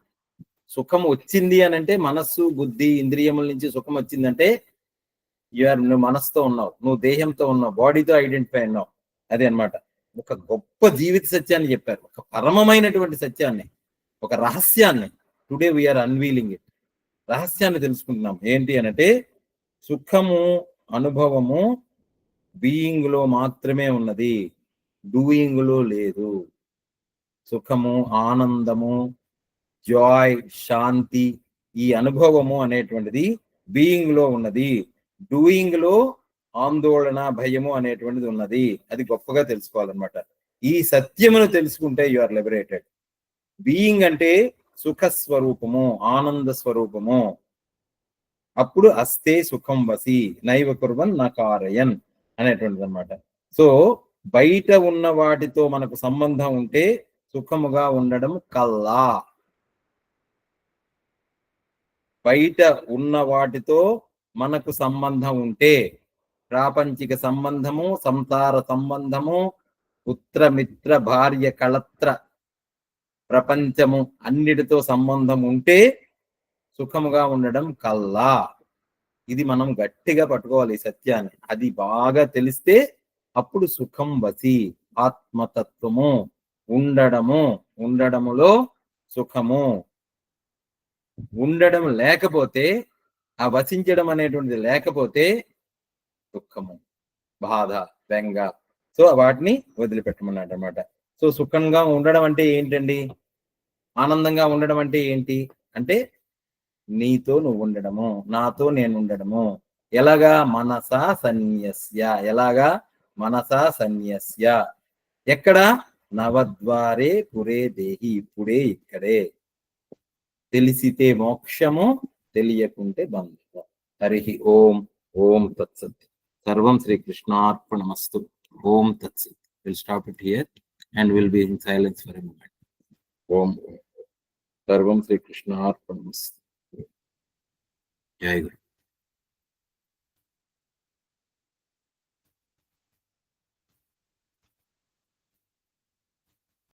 సుఖం వచ్చింది అని అంటే మనస్సు, బుద్ధి, ఇంద్రియముల నుంచి సుఖం వచ్చిందంటే నువ్వు మనస్సుతో ఉన్నావు, నువ్వు దేహంతో ఉన్నావు, బాడీతో ఐడెంటిఫై ఉన్నావు. అదే అనమాట. ఒక గొప్ప జీవిత సత్యాన్ని చెప్పారు, ఒక పరమమైనటువంటి సత్యాన్ని, ఒక రహస్యాన్ని. Today we're unveiling it. రహస్యాన్ని తెలుసుకుంటున్నాం. ఏంటి అనంటే, సుఖము అనుభవము బీయింగ్ లో మాత్రమే ఉన్నది, డూయింగ్ లో లేదు. సుఖము, ఆనందము, జాయ్, శాంతి, ఈ అనుభవము అనేటువంటిది బీయింగ్ లో ఉన్నది. డూయింగ్ లో ఆందోళన, భయము అనేటువంటిది ఉన్నది. అది గొప్పగా తెలుసుకోవాలన్నమాట. ఈ సత్యమును తెలుసుకుంటే యు ఆర్ లిబరేటెడ్. బీయింగ్ అంటే సుఖ స్వరూపము, ఆనంద స్వరూపము. అప్పుడు అస్తే సుఖం వసి నైవ కుర్వన్ నకారయన్ అనేటువంటిది అనమాట. సో బయట ఉన్న వాటితో మనకు సంబంధం ఉంటే సుఖముగా ఉండడం కల్లా. బయట ఉన్న వాటితో మనకు సంబంధం ఉంటే, ప్రాపంచిక సంబంధము, సంసార సంబంధము, పుత్రమిత్ర భార్య కళత్ర ప్రపంచము అన్నిటితో సంబంధం ఉంటే సుఖముగా ఉండడం కల్లా. ఇది మనం గట్టిగా పట్టుకోవాలి ఈ సత్యాన్ని. అది బాగా తెలిస్తే అప్పుడు సుఖం వసి, ఆత్మతత్వము, ఉండడములో సుఖము. ఉండడం లేకపోతే, ఆ వసించడం అనేటువంటిది లేకపోతే దుఃఖము, బాధ, బెంగ. సో వాటిని వదిలిపెట్టమన్నాడు అనమాట. సో సుఖంగా ఉండడం అంటే ఏంటండి? ఆనందంగా ఉండడం అంటే ఏంటి అంటే, నీతో నువ్వు ఉండడము, నాతో నేను ఉండడము. ఎలాగా? మనసా సన్యస్య. ఎలాగా? మనసా సన్యస్య. ఎక్కడ? నవద్వారే పురే దేహి. ఇప్పుడే ఇక్కడే. తెలిసితే మోక్షము, తెలియకుంటే బంధము. హరి ఓం. ఓం తత్సత్. సర్వం శ్రీకృష్ణార్పణమస్తు. ఓం తత్సత్. We'll stop it here and we'll be in silence for a moment. ఓం. సర్వం శ్రీకృష్ణార్పణమస్తు. జై గురు.